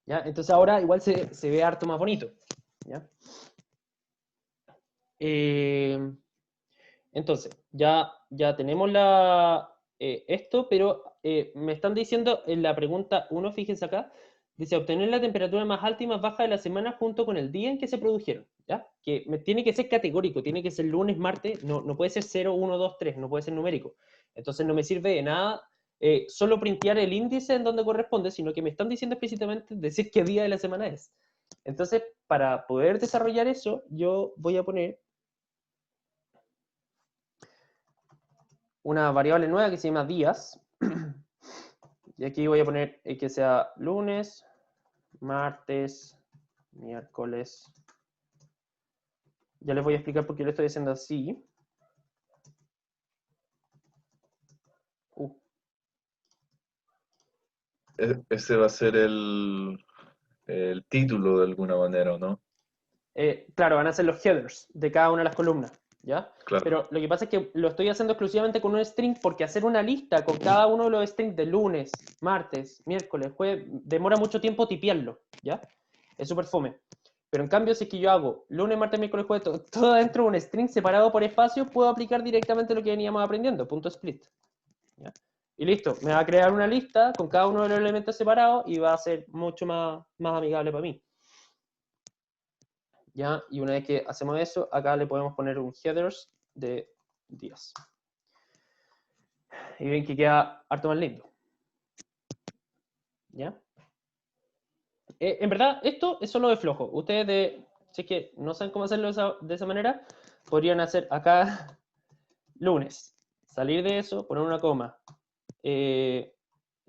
¿Ya? Entonces ahora igual se ve harto más bonito. ¿Ya? Entonces, ya tenemos esto, pero me están diciendo en la pregunta 1, fíjense acá, dice obtener la temperatura más alta y más baja de la semana junto con el día en que se produjeron. ¿Ya? Que tiene que ser categórico, tiene que ser lunes, martes, no puede ser 0, 1, 2, 3, no puede ser numérico. Entonces no me sirve de nada solo printear el índice en donde corresponde, sino que me están diciendo explícitamente decir qué día de la semana es. Entonces, para poder desarrollar eso, yo voy a poner una variable nueva que se llama días. Y aquí voy a poner que sea lunes, martes, miércoles. Ya les voy a explicar por qué lo estoy haciendo así. Ese va a ser el título de alguna manera, ¿o no? Claro, van a ser los headers de cada una de las columnas, ¿ya? Claro. Pero lo que pasa es que lo estoy haciendo exclusivamente con un string porque hacer una lista con cada uno de los strings de lunes, martes, miércoles, jueves, demora mucho tiempo tipearlo, ¿ya? Es súper fome. Pero en cambio, si es que yo hago lunes, martes, miércoles, jueves, todo dentro de un string separado por espacios, puedo aplicar directamente lo que veníamos aprendiendo, punto split, ¿ya? Y listo, me va a crear una lista con cada uno de los elementos separados y va a ser mucho más amigable para mí. ¿Ya? Y una vez que hacemos eso, acá le podemos poner un headers de días. Y ven que queda harto más lindo. ¿Ya? En verdad, esto es solo de flojo. Ustedes, si es que no saben cómo hacerlo de esa manera, podrían hacer acá lunes. Salir de eso, poner una coma.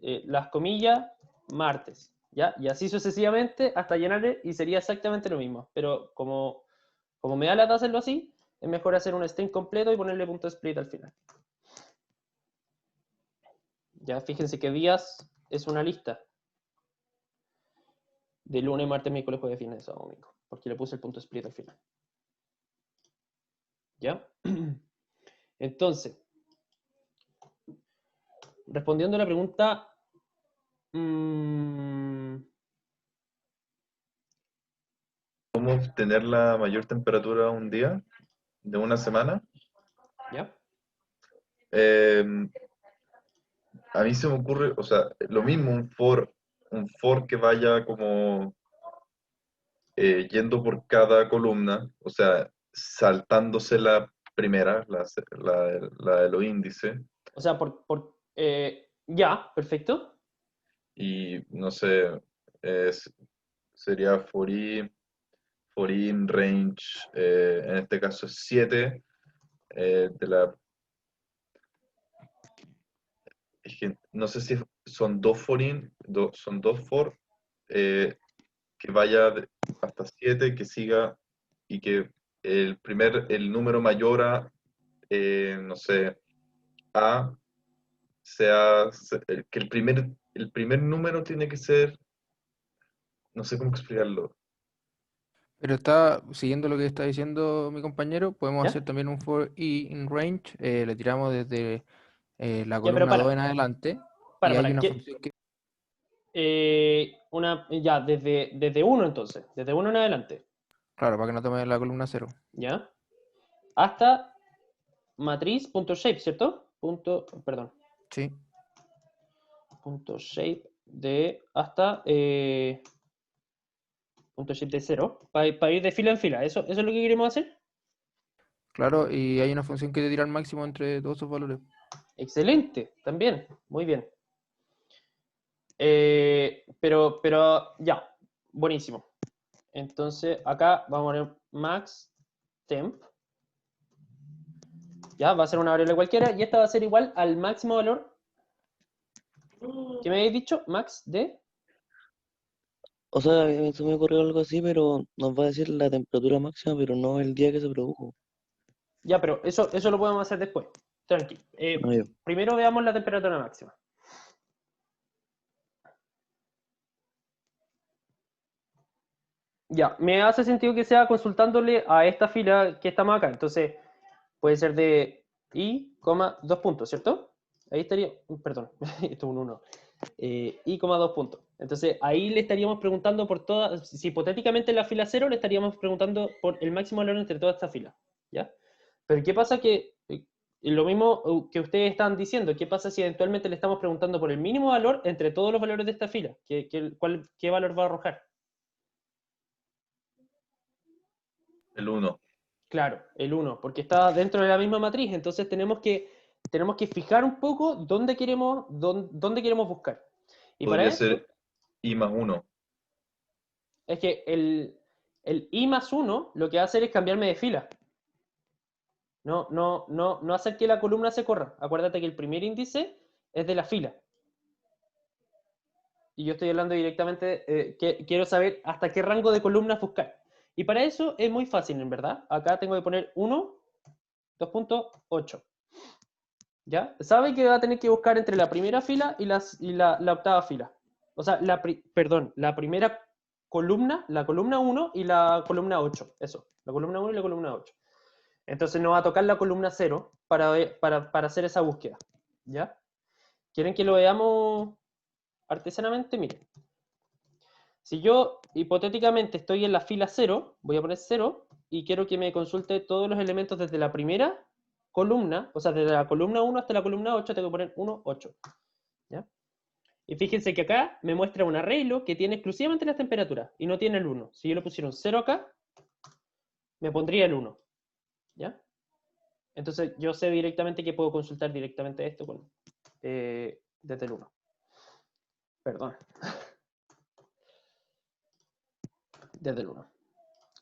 Las comillas, martes. ¿Ya? Y así sucesivamente hasta llenarle y sería exactamente lo mismo. Pero como me da lata hacerlo así, es mejor hacer un string completo y ponerle punto split al final. Ya fíjense que días es una lista de lunes, martes, miércoles, jueves, viernes, sábado, domingo, porque le puse el punto split al final. ¿Ya? Entonces, respondiendo a la pregunta, ¿Cómo obtener la mayor temperatura un día de una semana? ¿ya? A mí se me ocurre, o sea, lo mismo, un for que vaya como yendo por cada columna, o sea, saltándose la primera, la de los índices, O sea, ya, perfecto. y no sé, sería for in range, en este caso es 7, es que no sé si son dos for in, son dos for, que vaya hasta 7, que siga y que el número mayor a, no sé, A sea, que el primer número tiene que ser, no sé cómo explicarlo. Pero está siguiendo lo que está diciendo mi compañero, podemos ¿Ya? hacer también un for i in range, le tiramos desde la Ya, pero columna 2 en adelante y hay para. una función que, Ya, desde 1 entonces, desde 1 en adelante, claro, para que no tome la columna 0. ¿ya? Hasta matriz.shape, ¿cierto? Perdón. Sí. Punto shape de hasta punto shape de 0 para ir de fila en fila. ¿Eso es lo que queremos hacer? Claro, y hay una función que te tira el máximo entre todos esos valores. Excelente, también, muy bien. Pero ya, buenísimo. Entonces acá vamos a poner max temp. Ya, va a ser una variable cualquiera y esta va a ser igual al máximo valor que me habéis dicho, max de... O sea, se me ocurrió algo así, pero nos va a decir la temperatura máxima, pero no el día que se produjo. Ya, pero eso lo podemos hacer después. Tranqui. Ah, ya. Primero veamos la temperatura máxima. Ya, me hace sentido que sea consultándole a esta fila que estamos acá. Entonces, puede ser de i, 2 puntos, ¿cierto? Ahí estaría, perdón, esto es un 1. I, 2 puntos. Entonces, ahí le estaríamos preguntando por todas, si hipotéticamente en la fila 0, le estaríamos preguntando por el máximo valor entre todas estas filas, ¿ya? Pero ¿qué pasa que, lo mismo que ustedes están diciendo, qué pasa si eventualmente le estamos preguntando por el mínimo valor entre todos los valores de esta fila? ¿Qué valor va a arrojar? El 1. Claro, el 1, porque está dentro de la misma matriz, entonces tenemos que fijar un poco dónde queremos buscar. Y para Podría eso, ser I más 1. es que el i más 1 lo que va a hacer es cambiarme de fila. No hacer que la columna se corra. Acuérdate que el primer índice es de la fila. Y yo estoy hablando directamente, quiero saber hasta qué rango de columnas buscar. Y para eso es muy fácil, en verdad. Acá tengo que poner 1, 2.8. ¿Ya? Sabe que va a tener que buscar entre la primera fila y la octava fila. O sea, la primera columna, la columna 1 y la columna 8. Eso, la columna 1 y la columna 8. Entonces nos va a tocar la columna 0 para hacer esa búsqueda. ¿Ya? ¿Quieren que lo veamos artesanamente? Miren. Si yo hipotéticamente estoy en la fila 0, voy a poner 0 y quiero que me consulte todos los elementos desde la primera columna, o sea, desde la columna 1 hasta la columna 8, tengo que poner 1, 8. ¿Ya? Y fíjense que acá me muestra un arreglo que tiene exclusivamente las temperaturas y no tiene el 1. Si yo le pusiera un 0 acá, me pondría el 1. ¿Ya? Entonces yo sé directamente que puedo consultar directamente esto desde el 1. Perdón. Desde el 1.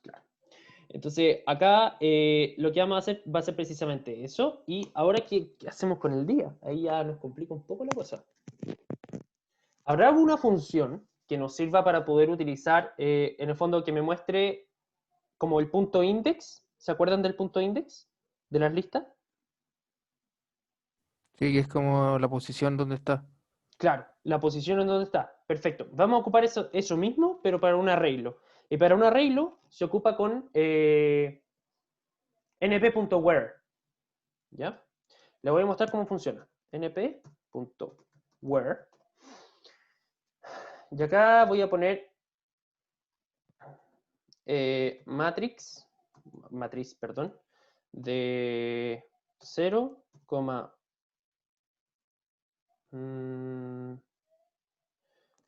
Claro. Entonces, acá lo que vamos a hacer va a ser precisamente eso. Y ahora, ¿qué hacemos con el día? Ahí ya nos complica un poco la cosa. ¿Habrá alguna función que nos sirva para poder utilizar, en el fondo, que me muestre como el punto index? ¿Se acuerdan del punto index de las listas? Sí, que es como la posición donde está. Claro, la posición en donde está. Perfecto. Vamos a ocupar eso mismo, pero para un arreglo. Y para un arreglo se ocupa con np.where. ¿Ya? Le voy a mostrar cómo funciona. np.where. Y acá voy a poner matriz, perdón, de 0, 1,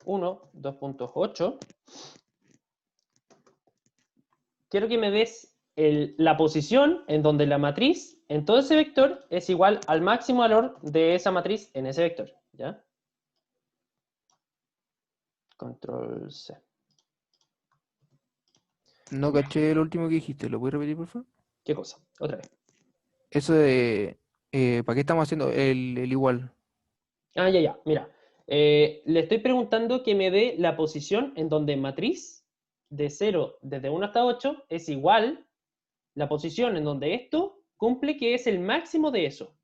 2.8. Quiero que me des la posición en donde la matriz en todo ese vector es igual al máximo valor de esa matriz en ese vector. ¿Ya? Control C. No caché lo último que dijiste, ¿lo puedes repetir, por favor? ¿Qué cosa? Otra vez. Eso de, ¿para qué estamos haciendo el igual? Ah, ya. Mira. Le estoy preguntando que me dé la posición en donde matriz de 0 desde 1 hasta 8 es igual la posición en donde esto cumple que es el máximo de eso.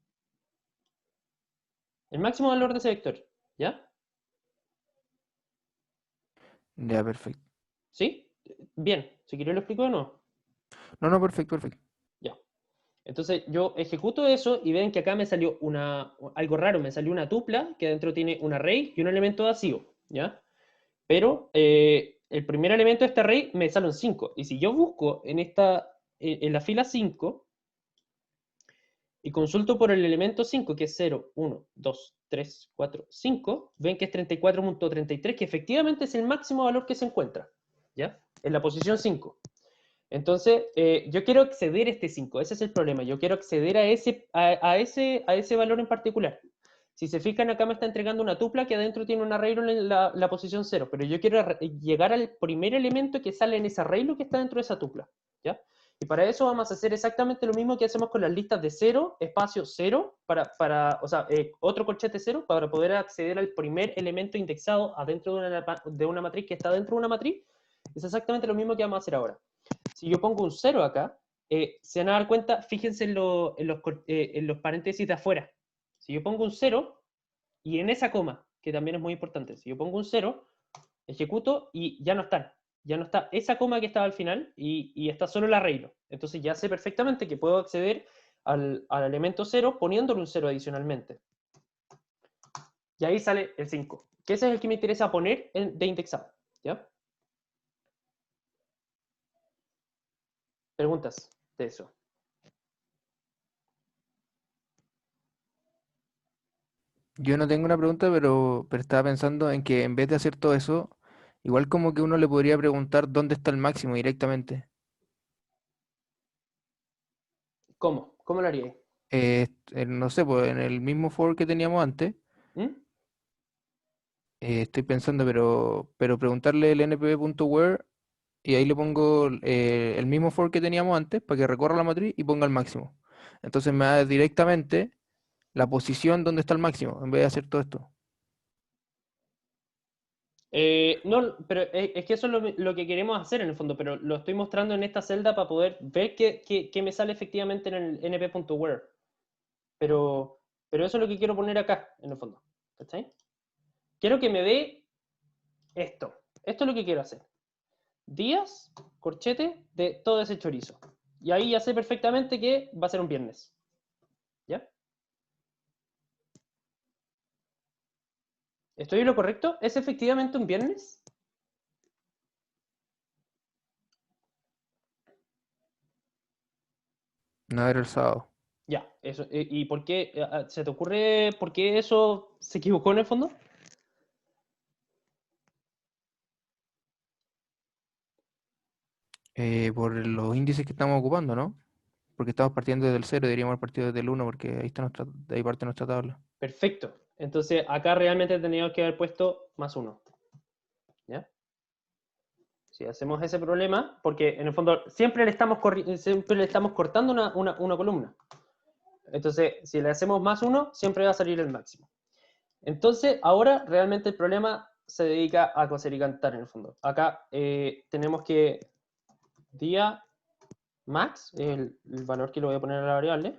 El máximo valor de ese vector. ¿Ya? Ya, perfecto. ¿Sí? Bien. Si quieres lo explico o no. No, perfecto, perfecto. Ya. Entonces yo ejecuto eso y ven que acá me salió algo raro, me salió una tupla que adentro tiene un array y un elemento vacío, ¿ya? Pero el primer elemento de este array me sale un 5. Y si yo busco en la fila 5, y consulto por el elemento 5, que es 0, 1, 2, 3, 4, 5, ven que es 34.33, que efectivamente es el máximo valor que se encuentra, ¿ya? En la posición 5. Entonces, yo quiero acceder a este 5, ese es el problema. Yo quiero acceder a ese valor en particular. Si se fijan, acá me está entregando una tupla que adentro tiene un arreglo en la posición 0, pero yo quiero llegar al primer elemento que sale en ese arreglo que está dentro de esa tupla, ¿ya? Y para eso vamos a hacer exactamente lo mismo que hacemos con las listas de 0, espacio 0, o sea, otro corchete 0, para poder acceder al primer elemento indexado adentro de una matriz que está dentro de una matriz. Es exactamente lo mismo que vamos a hacer ahora. Si yo pongo un 0 acá, se van a dar cuenta, fíjense en los paréntesis de afuera. Si yo pongo un 0, y en esa coma, que también es muy importante, si yo pongo un 0, ejecuto y ya no están. Ya no está esa coma que estaba al final y está solo el arreglo. Entonces ya sé perfectamente que puedo acceder al elemento 0 poniéndole un 0 adicionalmente. Y ahí sale el 5, que ese es el que me interesa poner de indexado. ¿Ya? Preguntas de eso. Yo no tengo una pregunta, pero estaba pensando en que en vez de hacer todo eso, igual como que uno le podría preguntar dónde está el máximo directamente. ¿Cómo? ¿Cómo lo haría? No sé, pues en el mismo for que teníamos antes, ¿Mm? estoy pensando, pero preguntarle el np.where y ahí le pongo el mismo for que teníamos antes para que recorra la matriz y ponga el máximo. Entonces me da directamente la posición donde está el máximo, en vez de hacer todo esto. No, pero es que eso es lo que queremos hacer en el fondo, pero lo estoy mostrando en esta celda para poder ver qué me sale efectivamente en el np.where. Pero eso es lo que quiero poner acá, en el fondo. ¿Cachai? Quiero que me dé esto. Esto es lo que quiero hacer. Días, corchete de todo ese chorizo. Y ahí ya sé perfectamente que va a ser un viernes. ¿Ya? ¿Estoy en lo correcto? ¿Es efectivamente un viernes? No era el sábado. Ya, eso. ¿Y por qué? ¿Se te ocurre por qué eso se equivocó en el fondo? Por los índices que estamos ocupando, ¿no? Porque estamos partiendo desde el cero, deberíamos haber partido desde el uno, porque ahí está de ahí parte nuestra tabla. Perfecto. Entonces, acá realmente tendríamos que haber puesto +1. ¿Ya? Si hacemos ese problema, porque en el fondo siempre le estamos cortando una columna. Entonces, si le hacemos +1, siempre va a salir el máximo. Entonces, ahora realmente el problema se dedica a coser y cantar en el fondo. Acá tenemos que día max, el valor que le voy a poner a la variable,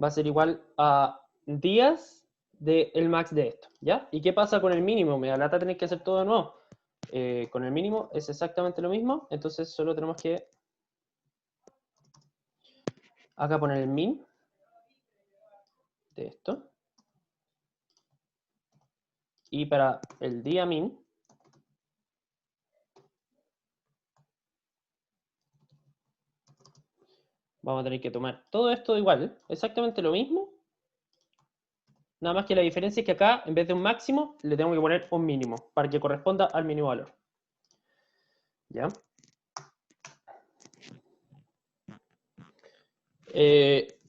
va a ser igual a días del max de esto, ¿ya? ¿Y qué pasa con el mínimo? Me da lata tener que hacer todo de nuevo. Con el mínimo es exactamente lo mismo, entonces solo tenemos que acá poner el min de esto. Y para el día min, vamos a tener que tomar todo esto igual, exactamente lo mismo. Nada más que la diferencia es que acá, en vez de un máximo, le tengo que poner un mínimo, para que corresponda al mínimo valor. ¿Ya?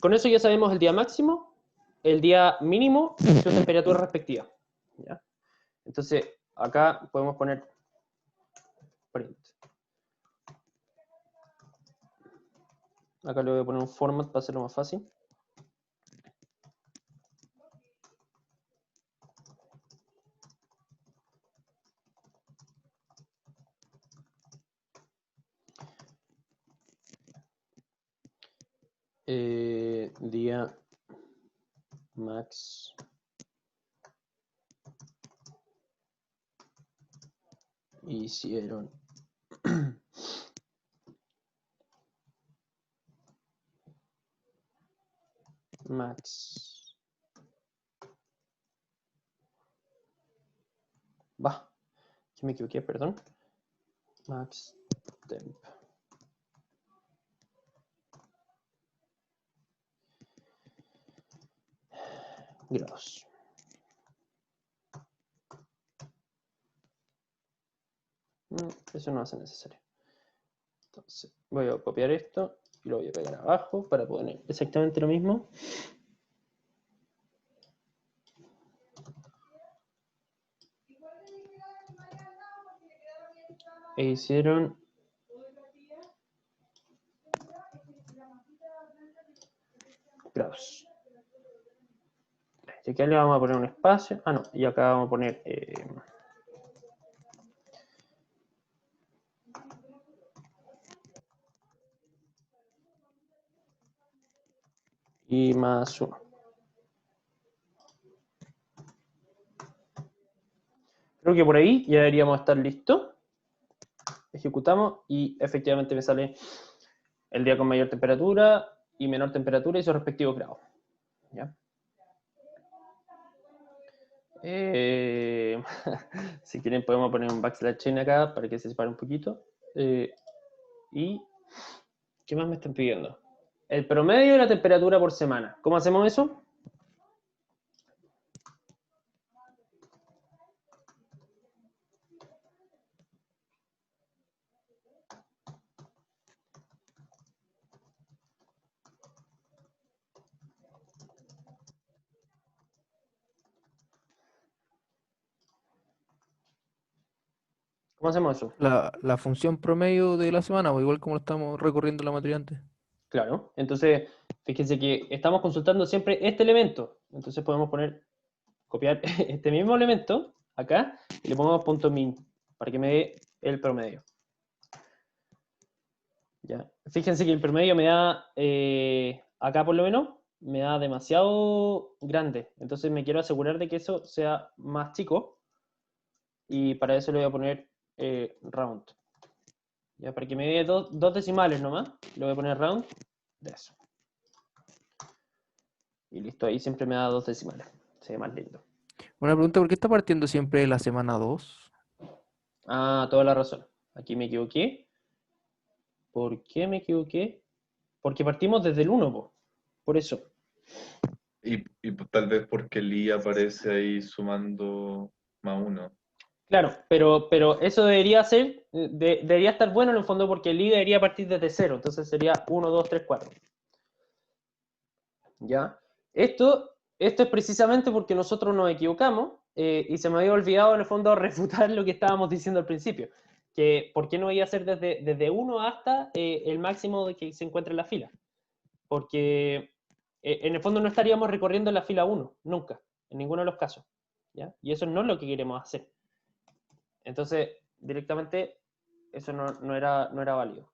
Con eso ya sabemos el día máximo, el día mínimo y su temperatura respectiva. ¿Ya? Entonces, acá podemos poner print. Acá le voy a poner un format para hacerlo más fácil. Día max hicieron max va, que me equivoqué, perdón, max temp grados. Eso no va a ser necesario. Entonces, voy a copiar esto y lo voy a pegar abajo para poner exactamente lo mismo. E hicieron grados. Y aquí le vamos a poner un espacio. Ah, no, y acá vamos a poner y más 1. Creo que por ahí ya deberíamos estar listos. Ejecutamos y efectivamente me sale el día con mayor temperatura y menor temperatura y sus respectivos grados. ¿Ya? Si quieren podemos poner un backslash n acá para que se separe un poquito. Y ¿qué más me están pidiendo? El promedio de la temperatura por semana. ¿Cómo hacemos eso? ¿Cómo hacemos eso? La función promedio de la semana, o igual como lo estamos recorriendo la matriz antes. Claro, entonces fíjense que estamos consultando siempre este elemento. Entonces podemos copiar este mismo elemento acá y le pongo punto min para que me dé el promedio. Ya. Fíjense que el promedio me da, acá por lo menos, me da demasiado grande. Entonces me quiero asegurar de que eso sea más chico. Y para eso le voy a poner round. Ya, para que me dé dos decimales nomás, le voy a poner round de eso. Y listo, ahí siempre me da 2 decimales. Se ve más lindo. Una pregunta, ¿por qué está partiendo siempre de la semana 2? Ah, toda la razón. Aquí me equivoqué. ¿Por qué me equivoqué? Porque partimos desde el 1, po. Por eso. Y tal vez porque el i aparece ahí sumando +1. Claro, pero eso debería ser, debería estar bueno en el fondo porque el i debería partir desde 0. Entonces sería 1, 2, 3, 4. ¿Ya? Esto es precisamente porque nosotros nos equivocamos y se me había olvidado en el fondo refutar lo que estábamos diciendo al principio. Que por qué no iba a ser desde 1 hasta el máximo de que se encuentra en la fila. Porque en el fondo no estaríamos recorriendo la fila 1, nunca, en ninguno de los casos. ¿Ya? Y eso no es lo que queremos hacer. Entonces, directamente, eso no era válido.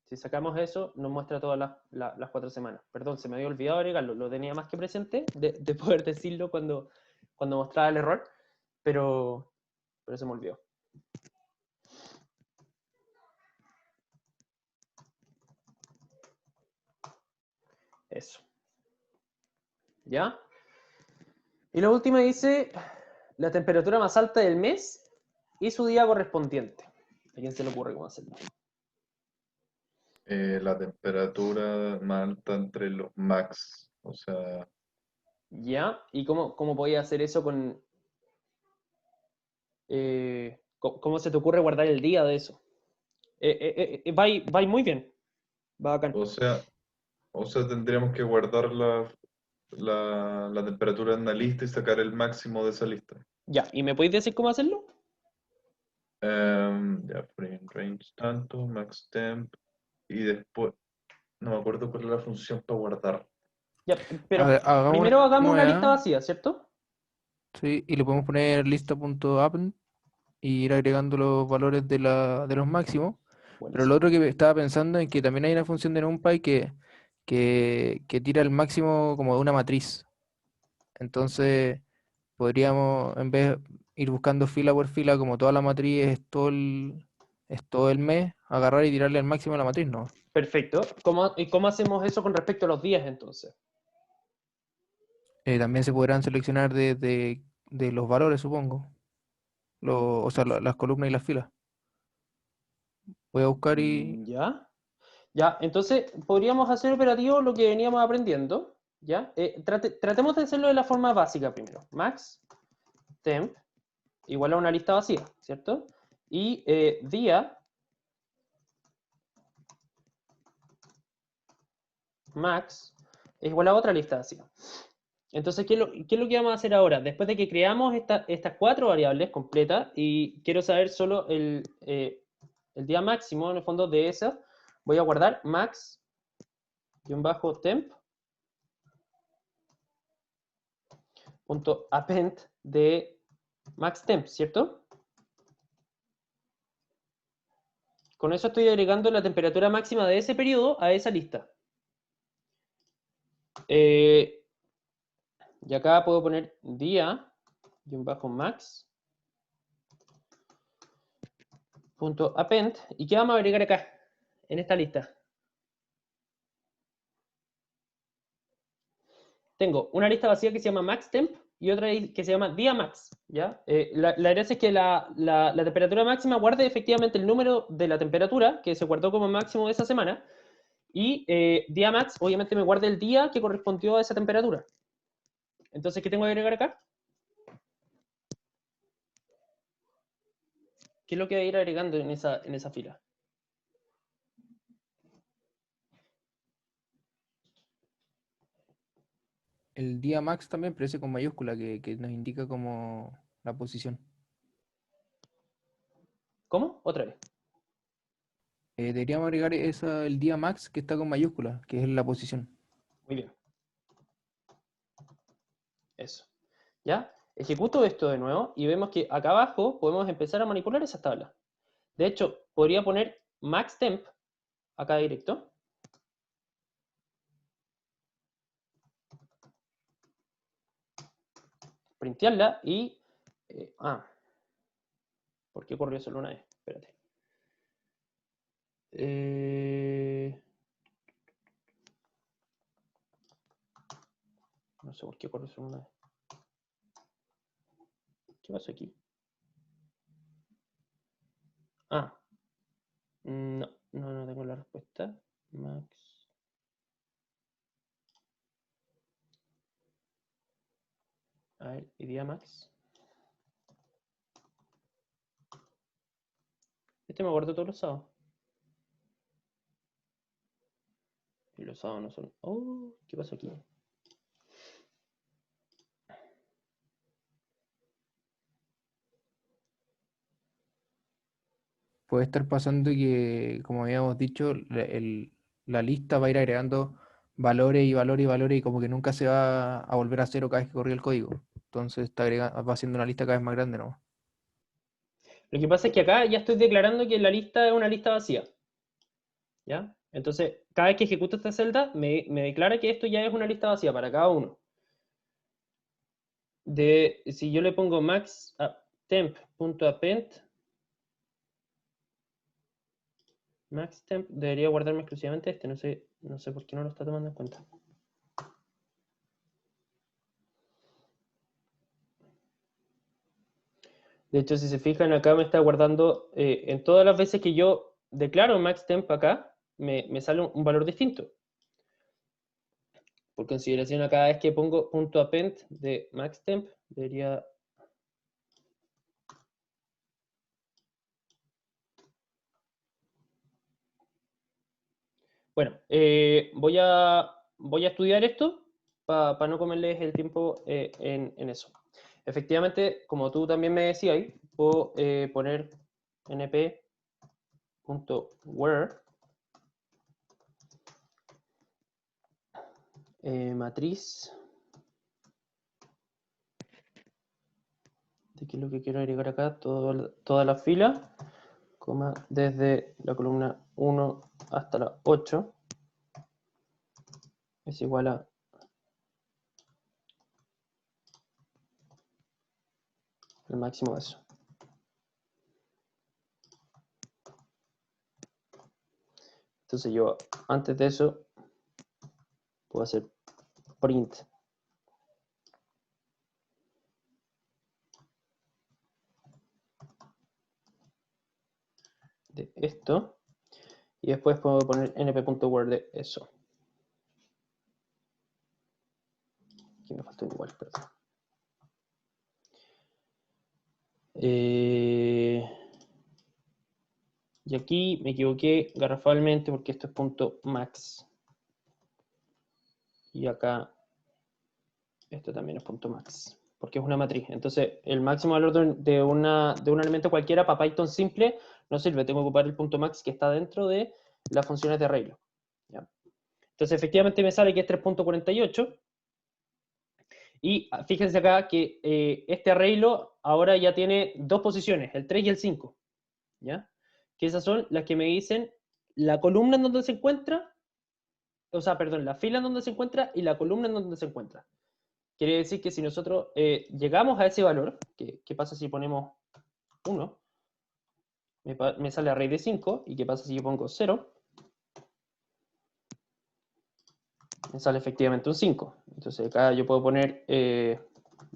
Si sacamos eso, nos muestra todas las 4 semanas. Perdón, se me había olvidado agregarlo. Lo tenía más que presente de poder decirlo cuando mostraba el error, pero se me olvidó. Eso. ¿Ya? Y la última dice la temperatura más alta del mes y su día correspondiente. ¿A quién se le ocurre cómo hacerlo? La temperatura más alta entre los max. O sea, ¿Ya? ¿Y cómo podía hacer eso con... ¿cómo se te ocurre guardar el día de eso? Va muy bien. Va bacán. o sea, tendríamos que guardar la temperatura en una lista y sacar el máximo de esa lista. Ya, ¿y me podéis decir cómo hacerlo? Ya, frame range tanto, max temp, y después, no me acuerdo cuál es la función para guardar. Ya, pero A ver, hagamos primero hagamos una nueva, lista vacía, ¿cierto? sí, y le podemos poner lista.append y ir agregando los valores de los máximos. Pero Buenísimo. lo otro que estaba pensando es que también hay una función de NumPy que tira el máximo como de una matriz. Entonces podríamos, en vez de ir buscando fila por fila, como toda la matriz es todo el mes, agarrar y tirarle el máximo a la matriz, ¿no? Perfecto. ¿Cómo hacemos eso con respecto a los días entonces? También se podrán seleccionar de los valores, supongo. O sea, las columnas y las filas. Voy a buscar y... ¿Ya? Ya, entonces podríamos hacer operativo lo que veníamos aprendiendo. ¿Ya? Tratemos de hacerlo de la forma básica primero. Max temp igual a una lista vacía, ¿cierto? Y día max es igual a otra lista vacía. Entonces, ¿qué es lo que vamos a hacer ahora? Después de que creamos estas 4 variables completas y quiero saber solo el día máximo, en el fondo, de esas, voy a guardar max-temp punto append de maxtemp, ¿cierto? Con eso estoy agregando la temperatura máxima de ese periodo a esa lista. Y acá puedo poner día-max punto append. ¿Y qué vamos a agregar acá en esta lista? Tengo una lista vacía que se llama maxtemp y otra que se llama diamax, ¿ya? La gracia es que la temperatura máxima guarde efectivamente el número de la temperatura que se guardó como máximo de esa semana y diamax obviamente me guarda el día que correspondió a esa temperatura. Entonces, ¿qué tengo que agregar acá? ¿Qué es lo que voy a ir agregando en esa fila? El día max también, pero ese con mayúscula, que nos indica como la posición. ¿Cómo? Otra vez. Deberíamos agregar el día max que está con mayúscula, que es la posición. Muy bien. Eso. ¿Ya? Ejecuto esto de nuevo y vemos que acá abajo podemos empezar a manipular esas tablas. De hecho, podría poner maxtemp acá directo. Printearla y... ¿por qué corrió solo una vez? Espérate. No sé por qué corrió solo una vez. ¿Qué pasó aquí? No tengo la respuesta. Max. A ver, idea max. Este me guardo todos los sábados. Y los sábados no son... Oh, ¿qué pasó aquí? Puede estar pasando que, como habíamos dicho, la lista va a ir agregando valores y valores y valores y como que nunca se va a volver a cero cada vez que corre el código. Entonces va haciendo una lista cada vez más grande, ¿no? Lo que pasa es que acá ya estoy declarando que la lista es una lista vacía. ¿Ya? Entonces, cada vez que ejecuto esta celda, me declara que esto ya es una lista vacía para cada uno. Si yo le pongo maxtemp.append, maxtemp debería guardarme exclusivamente este, no sé por qué no lo está tomando en cuenta. De hecho, si se fijan, acá me está guardando, en todas las veces que yo declaro maxtemp acá, me sale un valor distinto. Por consideración, cada vez que pongo .append de maxtemp, debería... Bueno, voy a estudiar esto para no comerles el tiempo en eso. Efectivamente, como tú también me decías ahí, puedo poner np.where matriz de qué es lo que quiero agregar acá, toda la fila, coma, desde la columna 1 hasta la 8 es igual a el máximo de eso. Entonces yo, antes de eso, puedo hacer print de esto y después puedo poner np.word de eso. Aquí me faltó igual, perdón. Y aquí me equivoqué garrafalmente porque esto es punto max. Y acá esto también es punto max, porque es una matriz. Entonces, el máximo valor de un elemento cualquiera para Python simple no sirve. Tengo que ocupar el punto max que está dentro de las funciones de arreglo. ¿Ya? Entonces, efectivamente me sale que es 3.48. Y fíjense acá que este arreglo ahora ya tiene dos posiciones, el 3 y el 5. ¿Ya? Que esas son las que me dicen la columna en donde se encuentra, o sea, perdón, la fila en donde se encuentra y la columna en donde se encuentra. Quiere decir que si nosotros llegamos a ese valor, ¿qué pasa si ponemos 1? Me sale array de 5, ¿y qué pasa si yo pongo 0? Me sale efectivamente un 5. Entonces acá yo puedo poner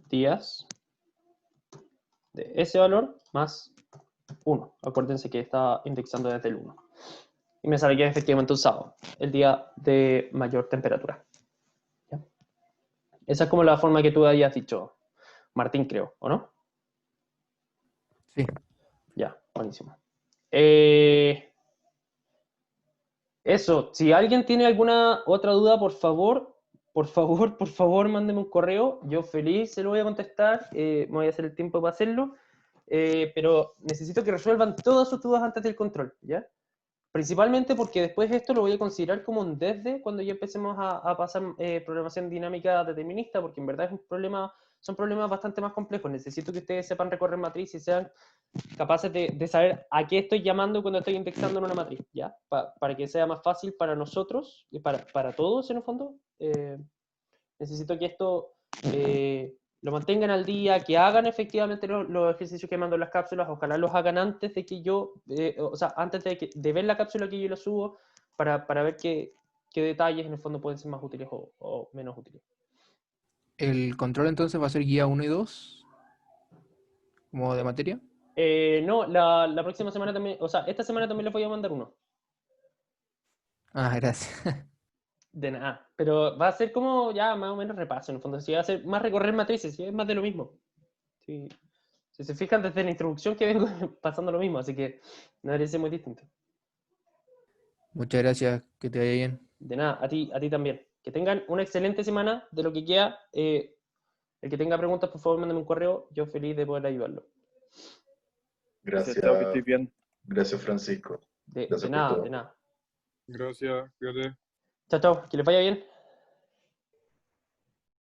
días de ese valor más 1. Acuérdense que está indexando desde el 1. Y me sale que es efectivamente un sábado, el día de mayor temperatura. ¿Ya? Esa es como la forma que tú habías dicho, Martín, creo, ¿o no? Sí. Ya, buenísimo. Eso, si alguien tiene alguna otra duda, por favor, mándeme un correo. Yo feliz se lo voy a contestar. Me voy a hacer el tiempo para hacerlo. Pero necesito que resuelvan todas sus dudas antes del control, ¿ya? Principalmente porque después esto lo voy a considerar como un desde cuando ya empecemos a pasar programación dinámica determinista, porque en verdad es son problemas bastante más complejos. Necesito que ustedes sepan recorrer matriz y sean capaces de saber a qué estoy llamando cuando estoy indexando en una matriz, ¿ya? Para que sea más fácil para nosotros y para todos en el fondo. Necesito que esto lo mantengan al día, que hagan efectivamente los ejercicios que mando en las cápsulas, ojalá los hagan antes de que yo, o sea, antes de ver la cápsula que yo lo subo, para ver qué detalles en el fondo pueden ser más útiles o menos útiles. ¿El control entonces va a ser guía 1 y 2? ¿Como de materia? No, la próxima semana también, o sea, esta semana también les voy a mandar uno. Ah, gracias. De nada, pero va a ser como ya más o menos repaso en el fondo, si va a ser más recorrer matrices, ¿sí? Es más de lo mismo. Sí. Si se fijan desde la introducción que vengo pasando lo mismo, así que no debería ser muy distinto. Muchas gracias, que te vaya bien. De nada, a ti también. Que tengan una excelente semana de lo que queda. El que tenga preguntas, por favor, mándame un correo. Yo feliz de poder ayudarlo. Gracias, Chao, que estés bien. gracias Francisco. De Gracias por nada, todo. de nada. Gracias, fíjate. Chao, chao. Que les vaya bien.